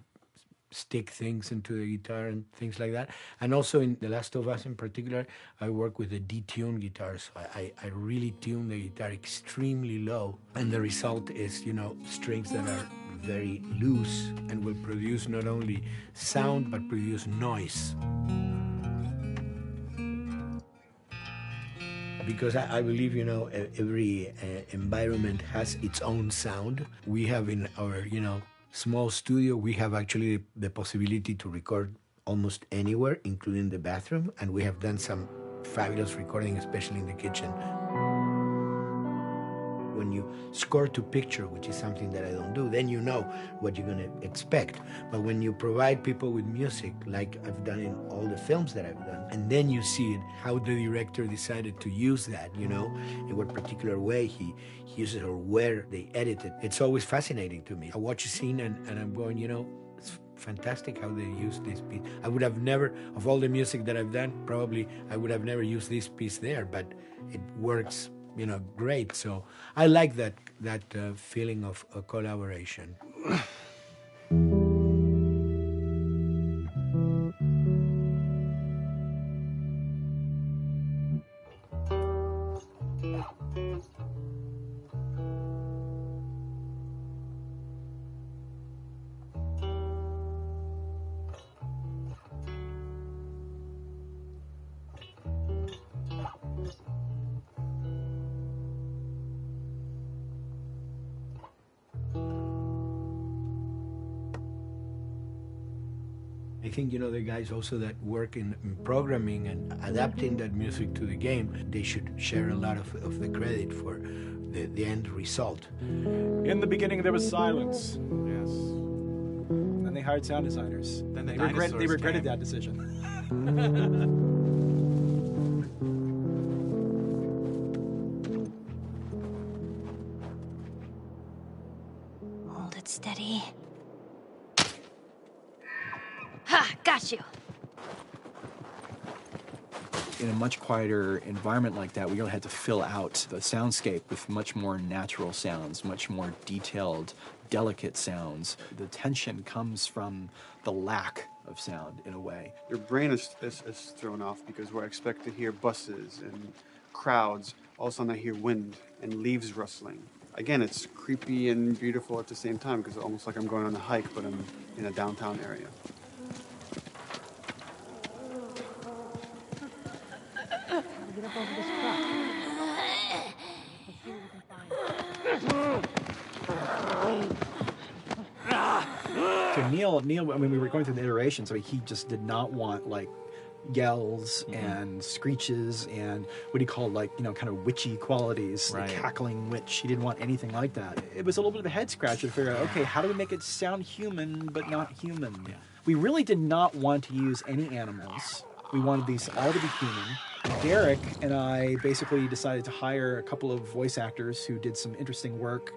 stick things into the guitar and things like that. And also in The Last of Us in particular, I work with a detuned guitar. So I really tune the guitar extremely low. And the result is, you know, strings that are very loose and will produce not only sound, but produce noise. Because I believe, you know, every environment has its own sound. We have in our, you know, small studio, we have actually the possibility to record almost anywhere, including the bathroom. And we have done some fabulous recording, especially in the kitchen. When you score to picture, which is something that I don't do, then you know what you're going to expect. But when you provide people with music, like I've done in all the films that I've done, and then you see it, how the director decided to use that, you know, in what particular way he uses or where they edit it, it's always fascinating to me. I watch a scene and I'm going, you know, it's fantastic how they use this piece. I would have never, of all the music that I've done, probably I would have never used this piece there, but it works, you know, great. So I like that feeling of collaboration. I think, you know, the guys also that work in programming and adapting that music to the game, they should share a lot of the credit for the end result. In the beginning, there was silence. Yes. Then they hired sound designers. Then they regretted that decision. Hold it steady. Ha! Got you! In a much quieter environment like that, we really had to fill out the soundscape with much more natural sounds, much more detailed, delicate sounds. The tension comes from the lack of sound, in a way. Your brain is thrown off because where I expect to hear buses and crowds, all of a sudden I hear wind and leaves rustling. Again, it's creepy and beautiful at the same time because it's almost like I'm going on a hike, but I'm in a downtown area. Get up over this truck. To Neil, I mean, we were going through the iterations, so he just did not want, like, yells and screeches and what he called kind of witchy qualities, Right. the cackling witch. He didn't want anything like that. It was a little bit of a head scratcher to figure out, okay, how do we make it sound human but not human? Yeah. We really did not want to use any animals. We wanted these all to be human. Derek and I basically decided to hire a couple of voice actors who did some interesting work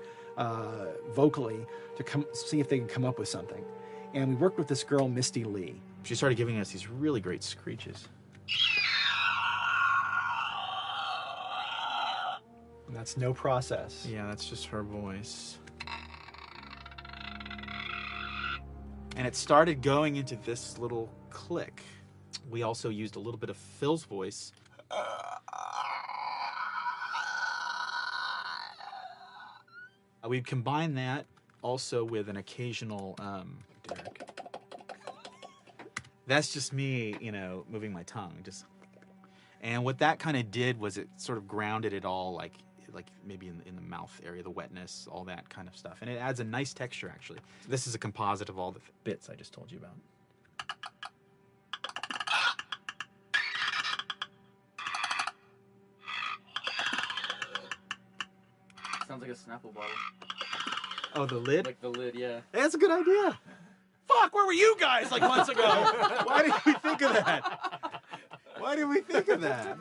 vocally to see if they could come up with something. And we worked with this girl, Misty Lee. She started giving us these really great screeches. And that's no process. Yeah, that's just her voice. And it started going into this little click. We also used a little bit of Phil's voice. We'd combine that also with an occasional, Derek. That's just me, moving my tongue. And what that kind of did was it sort of grounded it all, like maybe in the mouth area, the wetness, all that kind of stuff. And it adds a nice texture, actually. This is a composite of all the bits I just told you about. Sounds like a Snapple bottle. Oh, the lid? Like the lid, yeah. That's a good idea. Fuck, where were you guys months ago? Why didn't we think of that? Why did we think of that?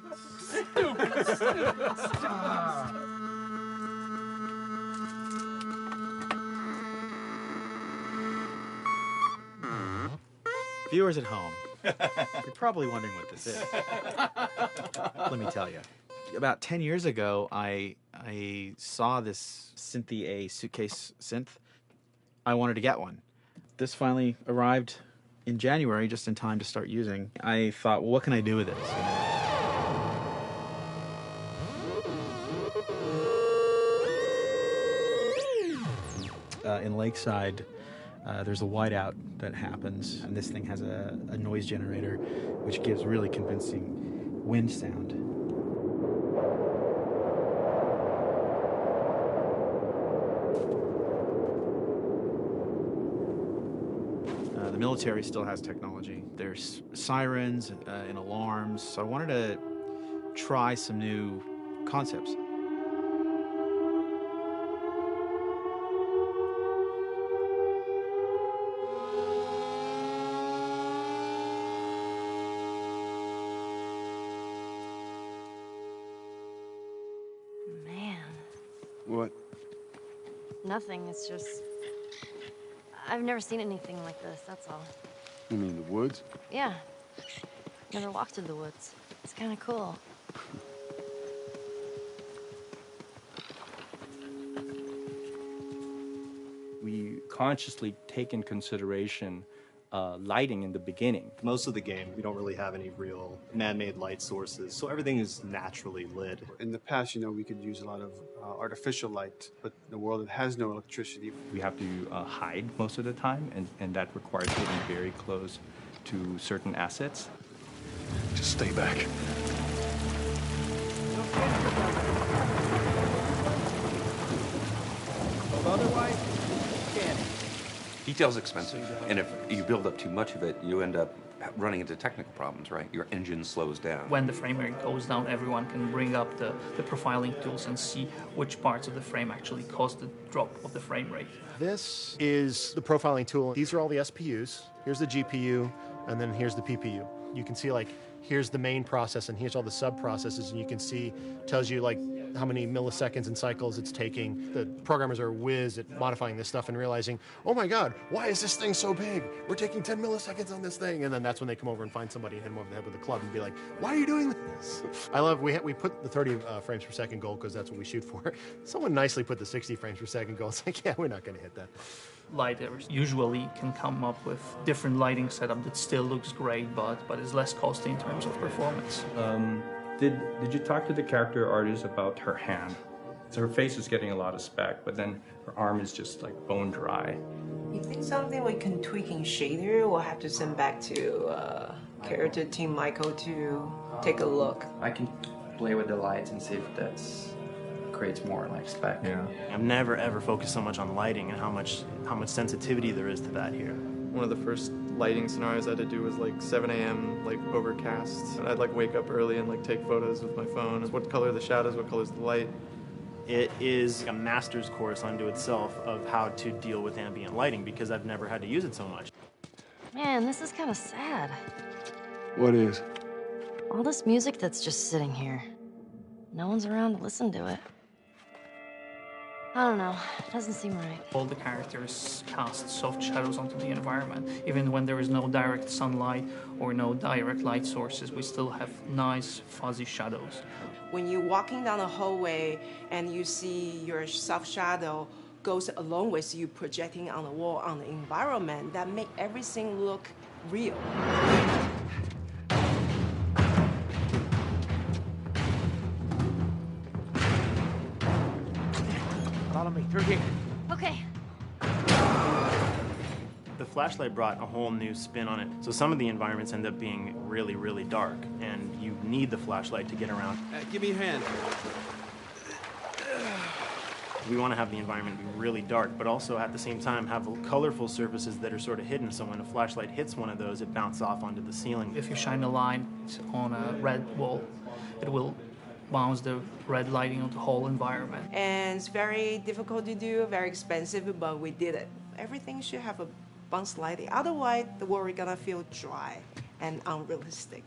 Viewers at home, you're probably wondering what this is. Let me tell you. About 10 years ago, I saw this Synthie A suitcase synth. I wanted to get one. This finally arrived in January, just in time to start using. I thought, well, what can I do with this? In Lakeside, there's a whiteout that happens, and this thing has a noise generator, which gives really convincing wind sound. The military still has technology. There's sirens and alarms, so I wanted to try some new concepts. Man, What? nothing. It's just... I've never seen anything like this, that's all. You mean the woods? Yeah. Never walked through the woods. It's kind of cool. We consciously take in consideration lighting in the beginning. Most of the game, we don't really have any real man-made light sources, so everything is naturally lit. In the past, we could use a lot of artificial light, but in a world that has no electricity. We have to hide most of the time, and that requires getting very close to certain assets. Just stay back. Otherwise, can't. Detail's expensive, and if you build up too much of it, you end up running into technical problems, right? Your engine slows down. When the frame rate goes down, everyone can bring up the profiling tools and see which parts of the frame actually cause the drop of the frame rate. This is the profiling tool. These are all the SPUs. Here's the GPU, and then here's the PPU. You can see here's the main process and here's all the sub-processes, and you can see, tells you how many milliseconds and cycles it's taking. The programmers are whiz at modifying this stuff and realizing, oh my God, why is this thing so big? We're taking 10 milliseconds on this thing. And then that's when they come over and find somebody and hit them over the head with a club and be like, why are you doing this? I love, we put the 30 frames per second goal because that's what we shoot for. Someone nicely put the 60 frames per second goal. It's like, yeah, we're not going to hit that. Lighters usually can come up with different lighting setup that still looks great, but is less costly in terms of performance. Did you talk to the character artist about her hand? So her face is getting a lot of spec, but then her arm is just bone dry. You think something we can tweak in shader? We'll have to send back to character team Michael to take a look. I can play with the lights and see if that's creates more spec. Yeah. I've never ever focused so much on lighting and how much sensitivity there is to that here. One of the first lighting scenarios I had to do was like 7 a.m. like overcast. I'd like wake up early and like take photos with my phone. What color are the shadows? What color is the light? It is a master's course unto itself of how to deal with ambient lighting because I've never had to use it so much. Man, this is kind of sad. What is? All this music that's just sitting here. No one's around to listen to it. I don't know. It doesn't seem right. All the characters cast soft shadows onto the environment. Even when there is no direct sunlight or no direct light sources, we still have nice fuzzy shadows. When you're walking down the hallway and you see your soft shadow goes along with you projecting on the wall on the environment, that make everything look real. Follow me through here. Okay. The flashlight brought a whole new spin on it. So some of the environments end up being really, really dark, and you need the flashlight to get around. Give me a hand. We want to have the environment be really dark, but also at the same time have colorful surfaces that are sort of hidden, so when a flashlight hits one of those, it bounces off onto the ceiling. If you shine a light on a red wall, it will bounce the red lighting on the whole environment. And it's very difficult to do, very expensive, but we did it. Everything should have a bounce lighting. Otherwise, the world is gonna feel dry and unrealistic.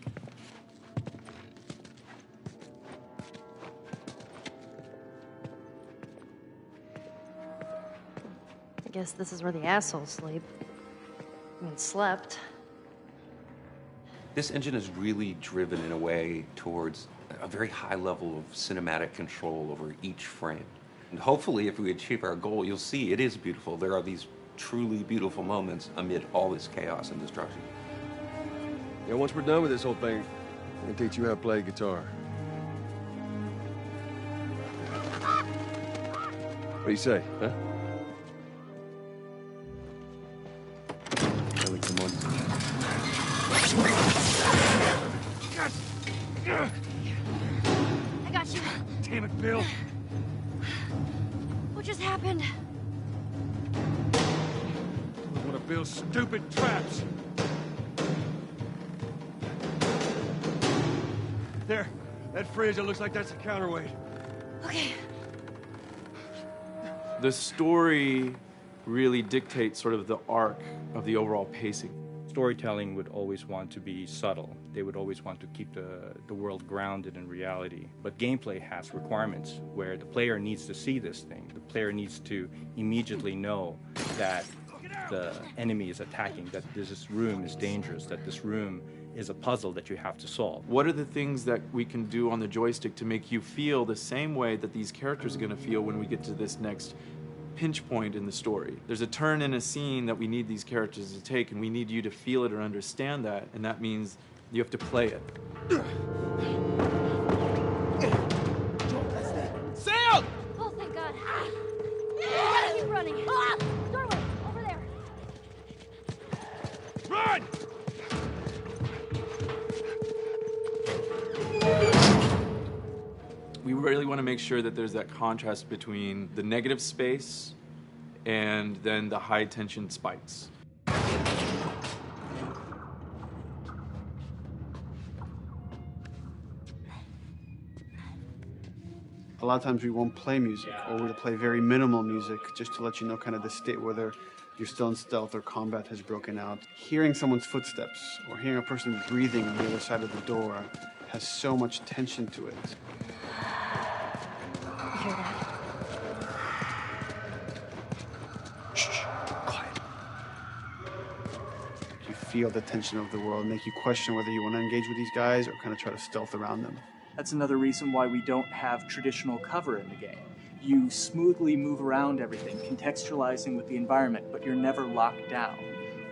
I guess this is where the assholes sleep. I mean, slept. This engine is really driven in a way towards a very high level of cinematic control over each frame. And hopefully, if we achieve our goal, you'll see it is beautiful. There are these truly beautiful moments amid all this chaos and destruction. Yeah, once we're done with this whole thing, I'm gonna teach you how to play guitar. What do you say, huh? Ellie, come on. I got you. Damn it, Bill. What just happened? One of Bill's stupid traps. There, that fridge, it looks like that's a counterweight. Okay. The story really dictates sort of the arc of the overall pacing. Storytelling would always want to be subtle. They would always want to keep the world grounded in reality. But gameplay has requirements where the player needs to see this thing. The player needs to immediately know that the enemy is attacking, that this room is dangerous, that this room is a puzzle that you have to solve. What are the things that we can do on the joystick to make you feel the same way that these characters are going to feel when we get to this next pinch point in the story? There's a turn in a scene that we need these characters to take, and we need you to feel it or understand that, and that means you have to play it. Sailed! Oh, thank God. Gotta keep running. Doorway, over there. Run! We really want to make sure that there's that contrast between the negative space and then the high tension spikes. A lot of times we won't play music, or we'll play very minimal music just to let you know kind of the state, whether you're still in stealth or combat has broken out. Hearing someone's footsteps or hearing a person breathing on the other side of the door has so much tension to it. You hear that? Shh, quiet. You feel the tension of the world, make you question whether you want to engage with these guys or kind of try to stealth around them. That's another reason why we don't have traditional cover in the game. You smoothly move around everything, contextualizing with the environment, but you're never locked down.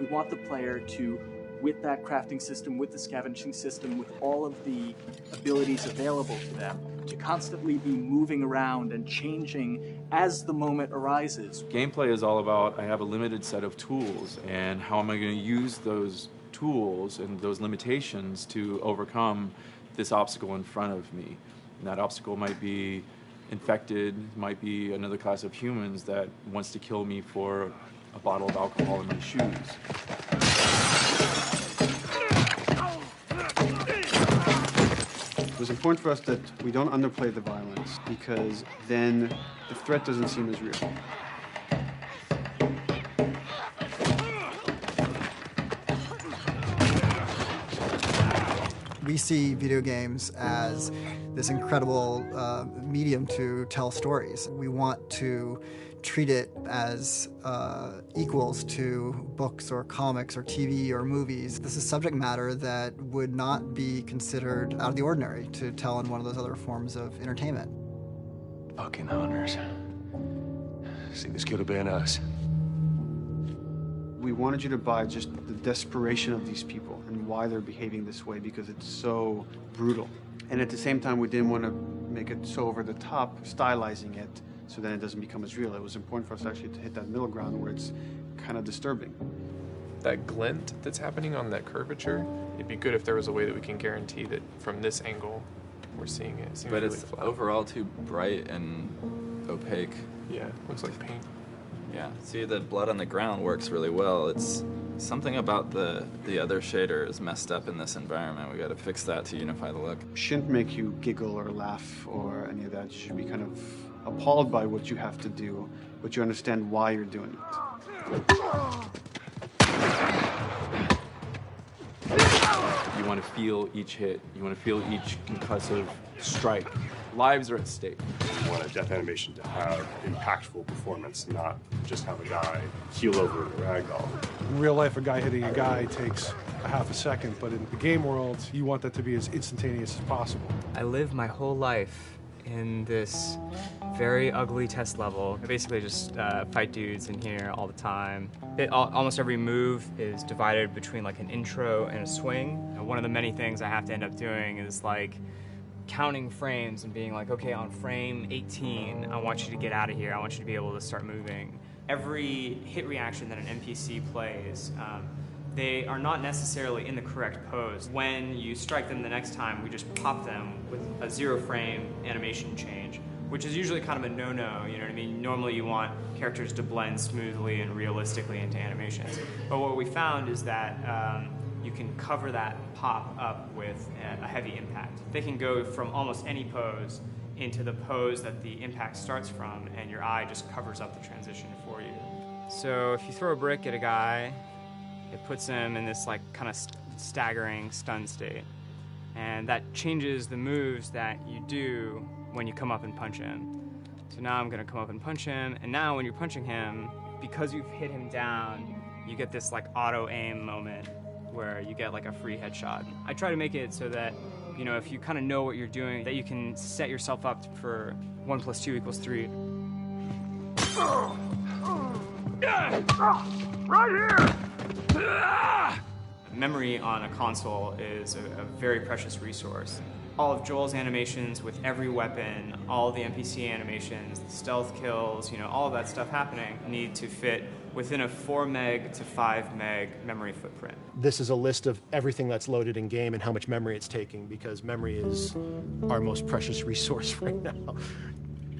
We want the player to, with that crafting system, with the scavenging system, with all of the abilities available to them, to constantly be moving around and changing as the moment arises. Gameplay is all about, I have a limited set of tools, and how am I going to use those tools and those limitations to overcome this obstacle in front of me. And that obstacle might be infected, might be another class of humans that wants to kill me for a bottle of alcohol in my shoes. It was important for us that we don't underplay the violence, because then the threat doesn't seem as real. We see video games as this incredible medium to tell stories. We want to treat it as equals to books or comics or TV or movies. This is subject matter that would not be considered out of the ordinary to tell in one of those other forms of entertainment. Fucking hunters. See, this could have been us. We wanted you to buy just the desperation of these people and why they're behaving this way, because it's so brutal. And at the same time, we didn't want to make it so over the top, stylizing it, so then it doesn't become as real. It was important for us actually to hit that middle ground where it's kind of disturbing. That glint that's happening on that curvature, it'd be good if there was a way that we can guarantee that from this angle we're seeing it. But really it's flat. Overall too bright and opaque. Yeah, looks like paint. Yeah, see, the blood on the ground works really well. It's something about the other shader is messed up in this environment. We got to fix that to unify the look. Shouldn't make you giggle or laugh or any of that. You should be kind of appalled by what you have to do, but you understand why you're doing it. You want to feel each hit. You want to feel each concussive strike. Lives are at stake. You want a death animation to have impactful performance, not just have a guy keel over in a ragdoll. In real life, a guy hitting a guy takes a half a second, but in the game world, you want that to be as instantaneous as possible. I lived my whole life in this very ugly test level. I basically just fight dudes in here all the time. Almost every move is divided between like an intro and a swing. And one of the many things I have to end up doing is like counting frames and being like, okay, on frame 18, I want you to get out of here. I want you to be able to start moving. Every hit reaction that an NPC plays, they are not necessarily in the correct pose. When you strike them the next time, we just pop them with a 0 frame animation change, which is usually kind of a no-no, you know what I mean? Normally you want characters to blend smoothly and realistically into animations. But what we found is that you can cover that pop up with a heavy impact. They can go from almost any pose into the pose that the impact starts from, and your eye just covers up the transition for you. So if you throw a brick at a guy, it puts him in this like kind of staggering stun state. And that changes the moves that you do when you come up and punch him. So now I'm gonna come up and punch him, and now when you're punching him, because you've hit him down, you get this like auto aim moment where you get like a free headshot. I try to make it so that, you know, if you kind of know what you're doing, that you can set yourself up for 1 + 2 = 3. Right here! Memory on a console is a very precious resource. All of Joel's animations with every weapon, all the NPC animations, the stealth kills, you know, all of that stuff happening need to fit within a 4 meg to 5 meg memory footprint. This is a list of everything that's loaded in game and how much memory it's taking, because memory is our most precious resource right now.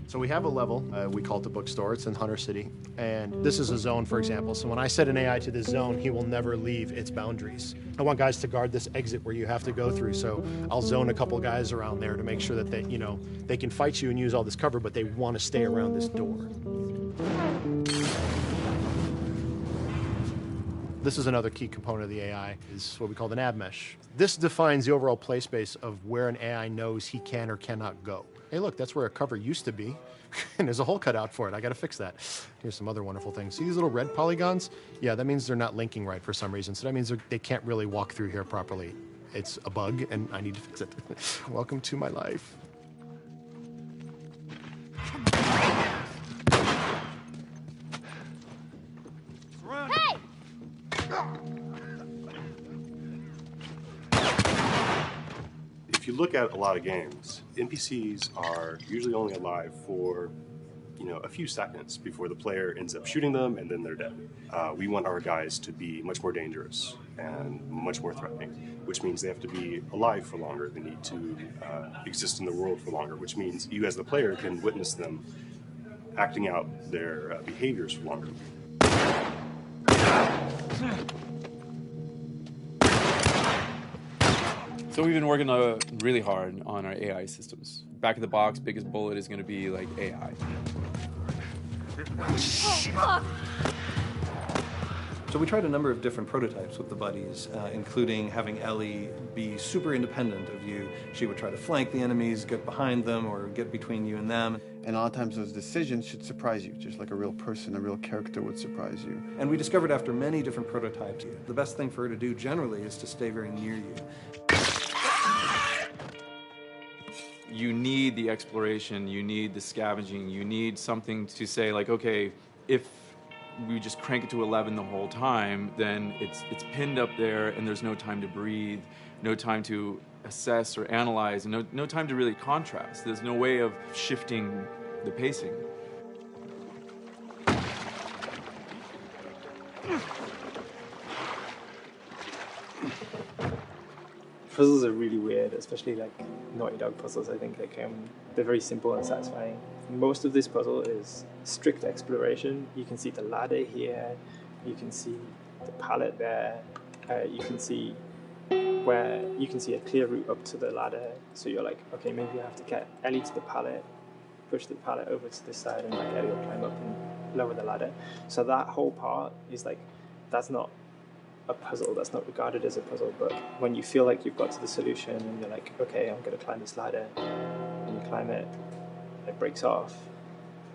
So we have a level, we call it the bookstore, it's in Hunter City, and this is a zone, for example. So when I set an AI to this zone, he will never leave its boundaries. I want guys to guard this exit where you have to go through, so I'll zone a couple guys around there to make sure that they, you know, they can fight you and use all this cover, but they want to stay around this door. This is another key component of the AI, is what we call the nav mesh. This defines the overall play space of where an AI knows he can or cannot go. Hey, look, that's where a cover used to be, and there's a hole cut out for it. I got to fix that. Here's some other wonderful things. See these little red polygons? Yeah, that means they're not linking right for some reason, so that means they can't really walk through here properly. It's a bug, and I need to fix it. Welcome to my life. If you look at a lot of games, NPCs are usually only alive for, you know, a few seconds before the player ends up shooting them and then they're dead. We want our guys to be much more dangerous and much more threatening, which means they have to be alive for longer. They need to exist in the world for longer, which means you as the player can witness them acting out their behaviors for longer. So we've been working really hard on our AI systems. Back of the box, biggest bullet is going to be like AI. So we tried a number of different prototypes with the buddies, including having Ellie be super independent of you. She would try to flank the enemies, get behind them, or get between you and them. And a lot of times those decisions should surprise you, just like a real person, a real character would surprise you. And we discovered after many different prototypes, the best thing for her to do generally is to stay very near you. You need the exploration, you need the scavenging, you need something to say like, okay, if we just crank it to 11 the whole time, then it's pinned up there and there's no time to breathe, no time to assess or analyze, and no time to really contrast. There's no way of shifting the pacing. Puzzles are really weird, especially like Naughty Dog puzzles. I think they're very simple and satisfying. Most of this puzzle is strict exploration. You can see the ladder here, you can see the pallet there, you can see a clear route up to the ladder. So you're like, okay, maybe you have to get Ellie to the pallet, push the pallet over to this side, and like Ellie will climb up and lower the ladder. So that whole part is like, that's not a puzzle, that's not regarded as a puzzle, but when you feel like you've got to the solution and you're like, okay, I'm going to climb this ladder, and you climb it, it breaks off,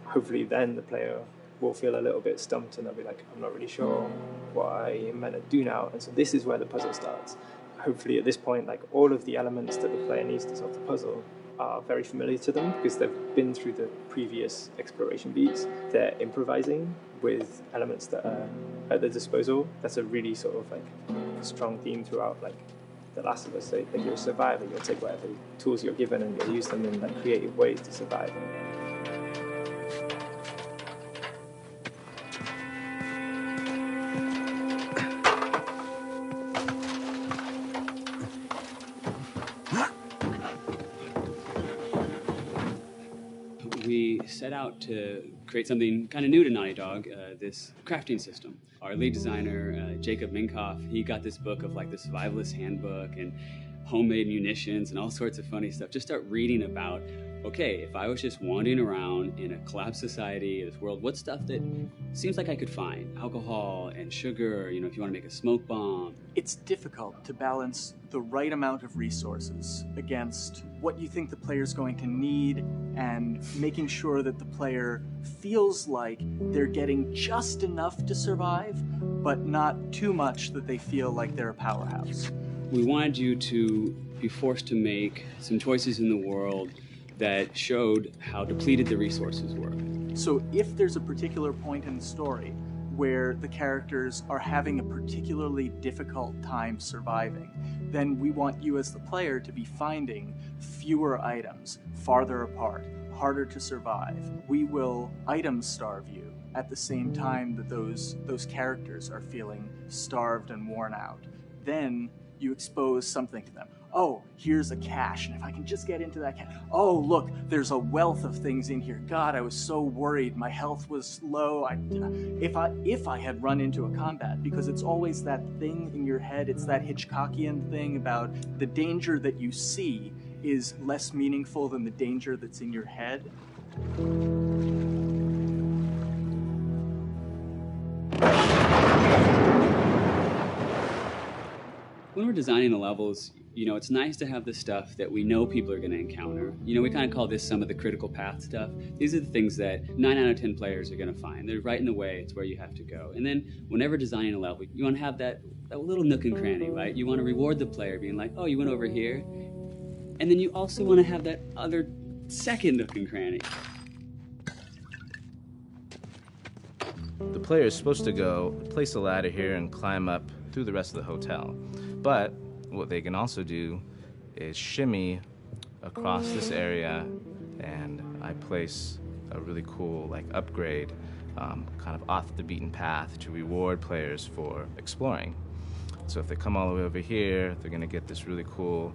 hopefully then the player will feel a little bit stumped and they'll be like, I'm not really sure what I am meant to do now. And so this is where the puzzle starts. Hopefully at this point, like all of the elements that the player needs to solve the puzzle are very familiar to them because they've been through the previous exploration beats. They're improvising with elements that are at their disposal. That's a really sort of like strong theme throughout like The Last of Us. So like you're a survivor, you'll take whatever tools you're given and you'll use them in like creative ways to survive. We set out to create something kind of new to Naughty Dog, this crafting system. Our lead designer, Jacob Minkoff, he got this book of like the survivalist handbook and homemade munitions and all sorts of funny stuff. Just start reading about, okay, if I was just wandering around in a collapsed society, this world, what stuff that seems like I could find? Alcohol and sugar, you know, if you want to make a smoke bomb. It's difficult to balance the right amount of resources against what you think the player's going to need and making sure that the player feels like they're getting just enough to survive, but not too much that they feel like they're a powerhouse. We wanted you to be forced to make some choices in the world that showed how depleted the resources were. So if there's a particular point in the story where the characters are having a particularly difficult time surviving, then we want you as the player to be finding fewer items, farther apart, harder to survive. We will item starve you at the same time that those characters are feeling starved and worn out. Then you expose something to them. Oh, here's a cache, and if I can just get into that cache. Oh, look, there's a wealth of things in here. God, I was so worried. My health was low. If I had run into a combat, because it's always that thing in your head, it's that Hitchcockian thing about the danger that you see is less meaningful than the danger that's in your head. When we're designing the levels, you know, it's nice to have the stuff that we know people are going to encounter. You know, we kind of call this some of the critical path stuff. These are the things that 9 out of 10 players are going to find. They're right in the way. It's where you have to go. And then whenever designing a level, you want to have that little nook and cranny, right? You want to reward the player being like, oh, you went over here. And then you also want to have that other second nook and cranny. The player is supposed to go place a ladder here and climb up through the rest of the hotel. But what they can also do is shimmy across this area, and I place a really cool like upgrade kind of off the beaten path to reward players for exploring. So if they come all the way over here, they're going to get this really cool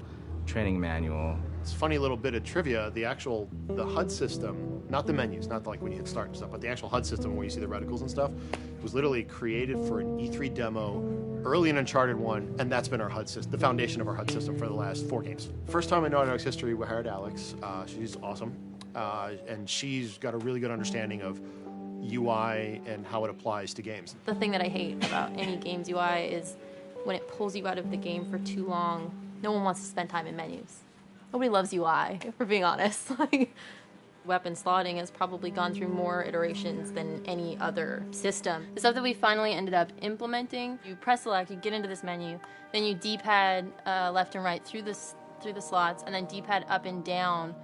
training manual. It's a funny little bit of trivia. The HUD system, not the menus, not like when you hit start and stuff, but the actual HUD system where you see the reticles and stuff, was literally created for an E3 demo early in Uncharted 1, and that's been our HUD system, the foundation of our HUD system for the last 4 games. First time in Naughty Dog's history, we hired Alex. She's awesome, and she's got a really good understanding of UI and how it applies to games. The thing that I hate about any game's UI is when it pulls you out of the game for too long. No one wants to spend time in menus. Nobody loves UI, if we're being honest. Like, weapon slotting has probably gone through more iterations than any other system. The stuff that we finally ended up implementing, you press select, you get into this menu, then you D-pad left and right through the slots, and then D-pad up and down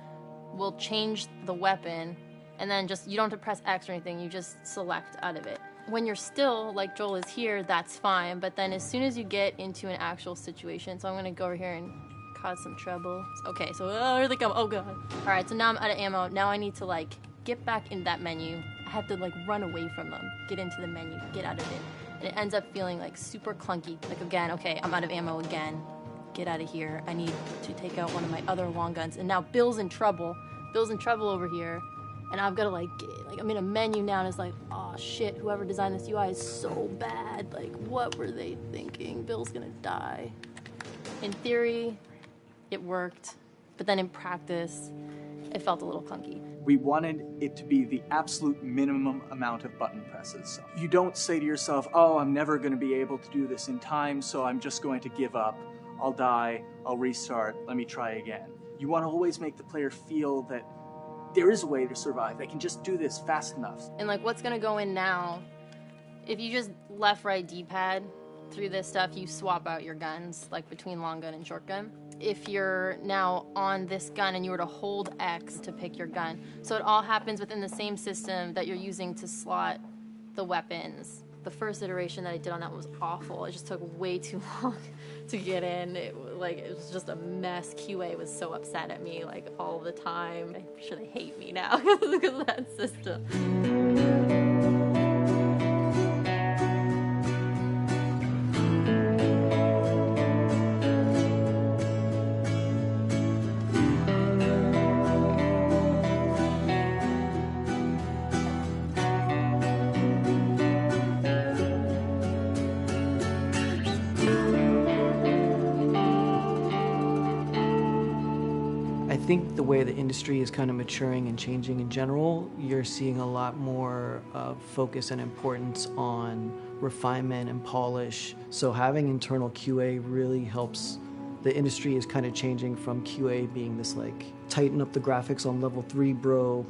will change the weapon, and then just, you don't have to press X or anything, you just select out of it. When you're still, like Joel is here, that's fine, but then as soon as you get into an actual situation, so I'm gonna go over here and cause some trouble. Okay, so here they come, oh god. All right, so now I'm out of ammo. Now I need to like get back in that menu. I have to like run away from them, get into the menu, get out of it. And it ends up feeling like super clunky. Like again, okay, I'm out of ammo again. Get out of here. I need to take out one of my other long guns. And now Bill's in trouble. Bill's in trouble over here. And I've got to like I'm in a menu now and it's like, oh shit, whoever designed this UI is so bad. Like, what were they thinking? Bill's gonna die. In theory, it worked, but then in practice, it felt a little clunky. We wanted it to be the absolute minimum amount of button presses. You don't say to yourself, oh, I'm never going to be able to do this in time, so I'm just going to give up. I'll die, I'll restart, let me try again. You want to always make the player feel that there is a way to survive. They can just do this fast enough. And like what's gonna go in now, if you just left, right, D-pad through this stuff, you swap out your guns, like between long gun and short gun. If you're now on this gun and you were to hold X to pick your gun. So it all happens within the same system that you're using to slot the weapons. The first iteration that I did on that was awful. It just took way too long to get in. It was just a mess. QA was so upset at me like all the time. I'm sure they hate me now because of that system. I think the way the industry is kind of maturing and changing in general, you're seeing a lot more focus and importance on refinement and polish. So having internal QA really helps. The industry is kind of changing from QA being this like tighten up the graphics on level 3 bro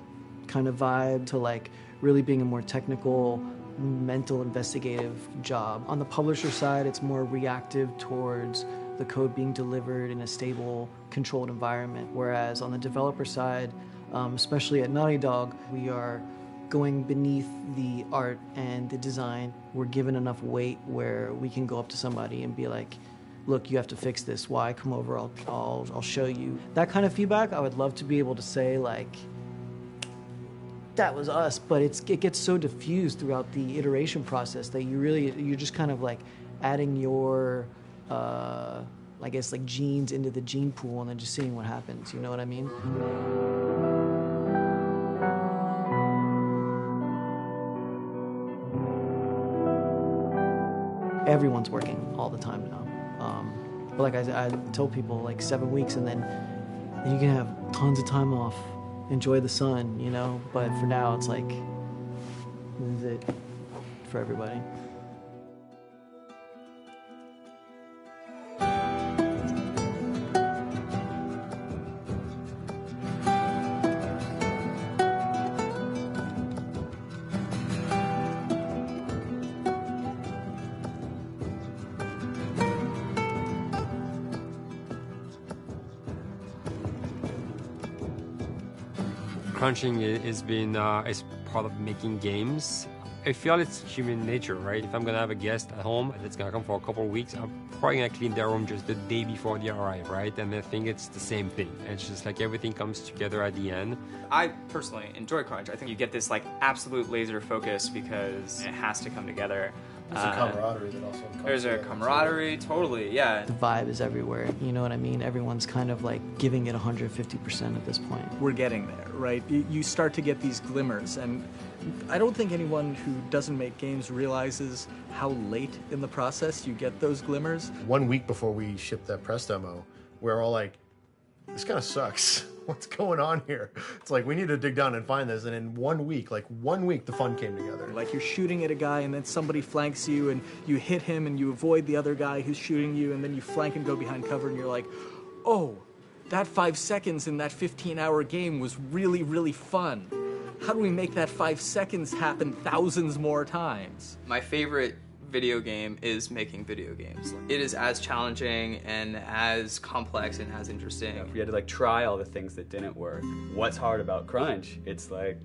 kind of vibe to like really being a more technical, mental investigative job. On the publisher side, it's more reactive towards the code being delivered in a stable, controlled environment. Whereas on the developer side, especially at Naughty Dog, we are going beneath the art and the design. We're given enough weight where we can go up to somebody and be like, look, you have to fix this. Why? Come over, I'll show you. That kind of feedback, I would love to be able to say like, that was us, but it gets so diffused throughout the iteration process that you're just kind of like adding your I guess like genes into the gene pool and then just seeing what happens, you know what I mean? Everyone's working all the time now. But like I tell people, like 7 weeks and then you can have tons of time off, enjoy the sun, you know? But for now, it's like, this is it for everybody. Crunching is been is part of making games. I feel it's human nature, right? If I'm gonna have a guest at home that's gonna come for a couple of weeks, I'm probably gonna clean their room just the day before they arrive, right? And I think it's the same thing. It's just like everything comes together at the end. I personally enjoy crunch. I think you get this like absolute laser focus because it has to come together. There's a camaraderie that also comes There's a together. camaraderie, totally, yeah. The vibe is everywhere. You know what I mean? Everyone's kind of like giving it 150% at this point. We're getting there, right? You start to get these glimmers, and I don't think anyone who doesn't make games realizes how late in the process you get those glimmers. 1 week before we shipped that press demo, we're all like, this kind of sucks. What's going on here? It's like, we need to dig down and find this. And in 1 week, the fun came together. Like you're shooting at a guy and then somebody flanks you and you hit him and you avoid the other guy who's shooting you and then you flank and go behind cover and you're like, oh, that 5 seconds in that 15-hour game was really, really fun. How do we make that 5 seconds happen thousands more times? My favorite video game is making video games. It is as challenging and as complex and as interesting. If we had to like try all the things that didn't work, what's hard about Crunch? It's like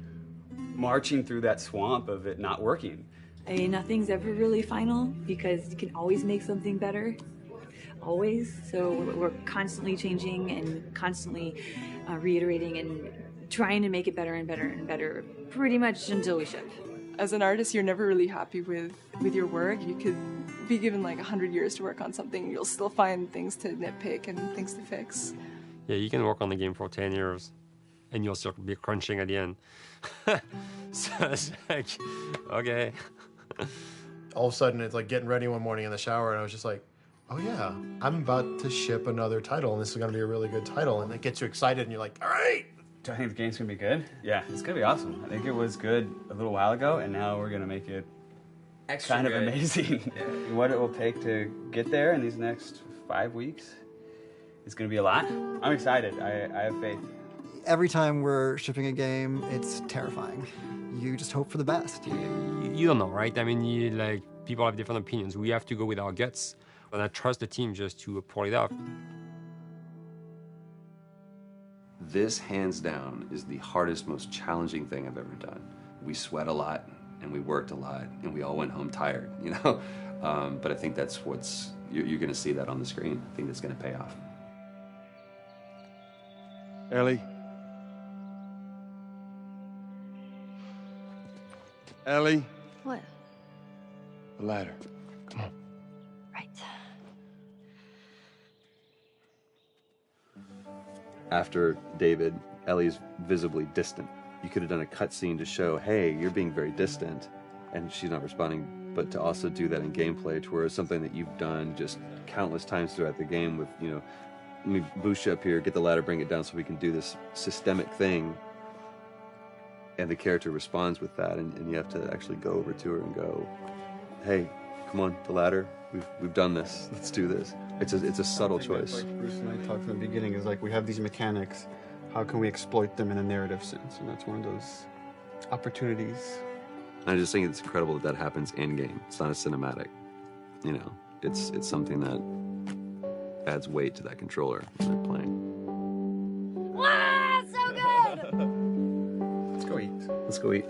marching through that swamp of it not working. I mean, nothing's ever really final because you can always make something better. Always. So we're constantly changing and constantly reiterating and trying to make it better and better and better pretty much until we ship. As an artist, you're never really happy with your work. You could be given like 100 years to work on something. You'll still find things to nitpick and things to fix. Yeah, you can work on the game for 10 years and you'll still be crunching at the end. So it's like, okay. All of a sudden, it's like getting ready one morning in the shower, and I was just like, oh yeah, I'm about to ship another title, and this is going to be a really good title. And it gets you excited, and you're like, all right. Do I think the game's gonna be good? Yeah, it's gonna be awesome. I think it was good a little while ago, and now we're gonna make it extra kind of good. amazing. Yeah. What it will take to get there in these next 5 weeks is gonna be a lot. I'm excited. I have faith. Every time we're shipping a game, it's terrifying. You just hope for the best. You don't know, right? I mean, like, people have different opinions. We have to go with our guts, and I trust the team just to pull it off. This, hands down, is the hardest, most challenging thing I've ever done. We sweat a lot, and we worked a lot, and we all went home tired, you know? But I think that's what's, you're gonna see that on the screen. I think that's gonna pay off. Ellie? Ellie? What? The ladder. Come on. Right. After David, Ellie's visibly distant. You could have done a cutscene to show, hey, you're being very distant, and she's not responding, but to also do that in gameplay to where it's something that you've done just countless times throughout the game with, you know, let me boost you up here, get the ladder, bring it down so we can do this systemic thing, and the character responds with that, and you have to actually go over to her and go, hey, come on, the ladder, we've done this, let's do this. It's a subtle choice. Like Bruce and I talked from the beginning, is like we have these mechanics, how can we exploit them in a narrative sense? And that's one of those opportunities. I just think it's incredible that happens in game. It's not a cinematic, you know. It's something that adds weight to that controller when they're playing. Wow, so good! Let's go eat. Let's go eat.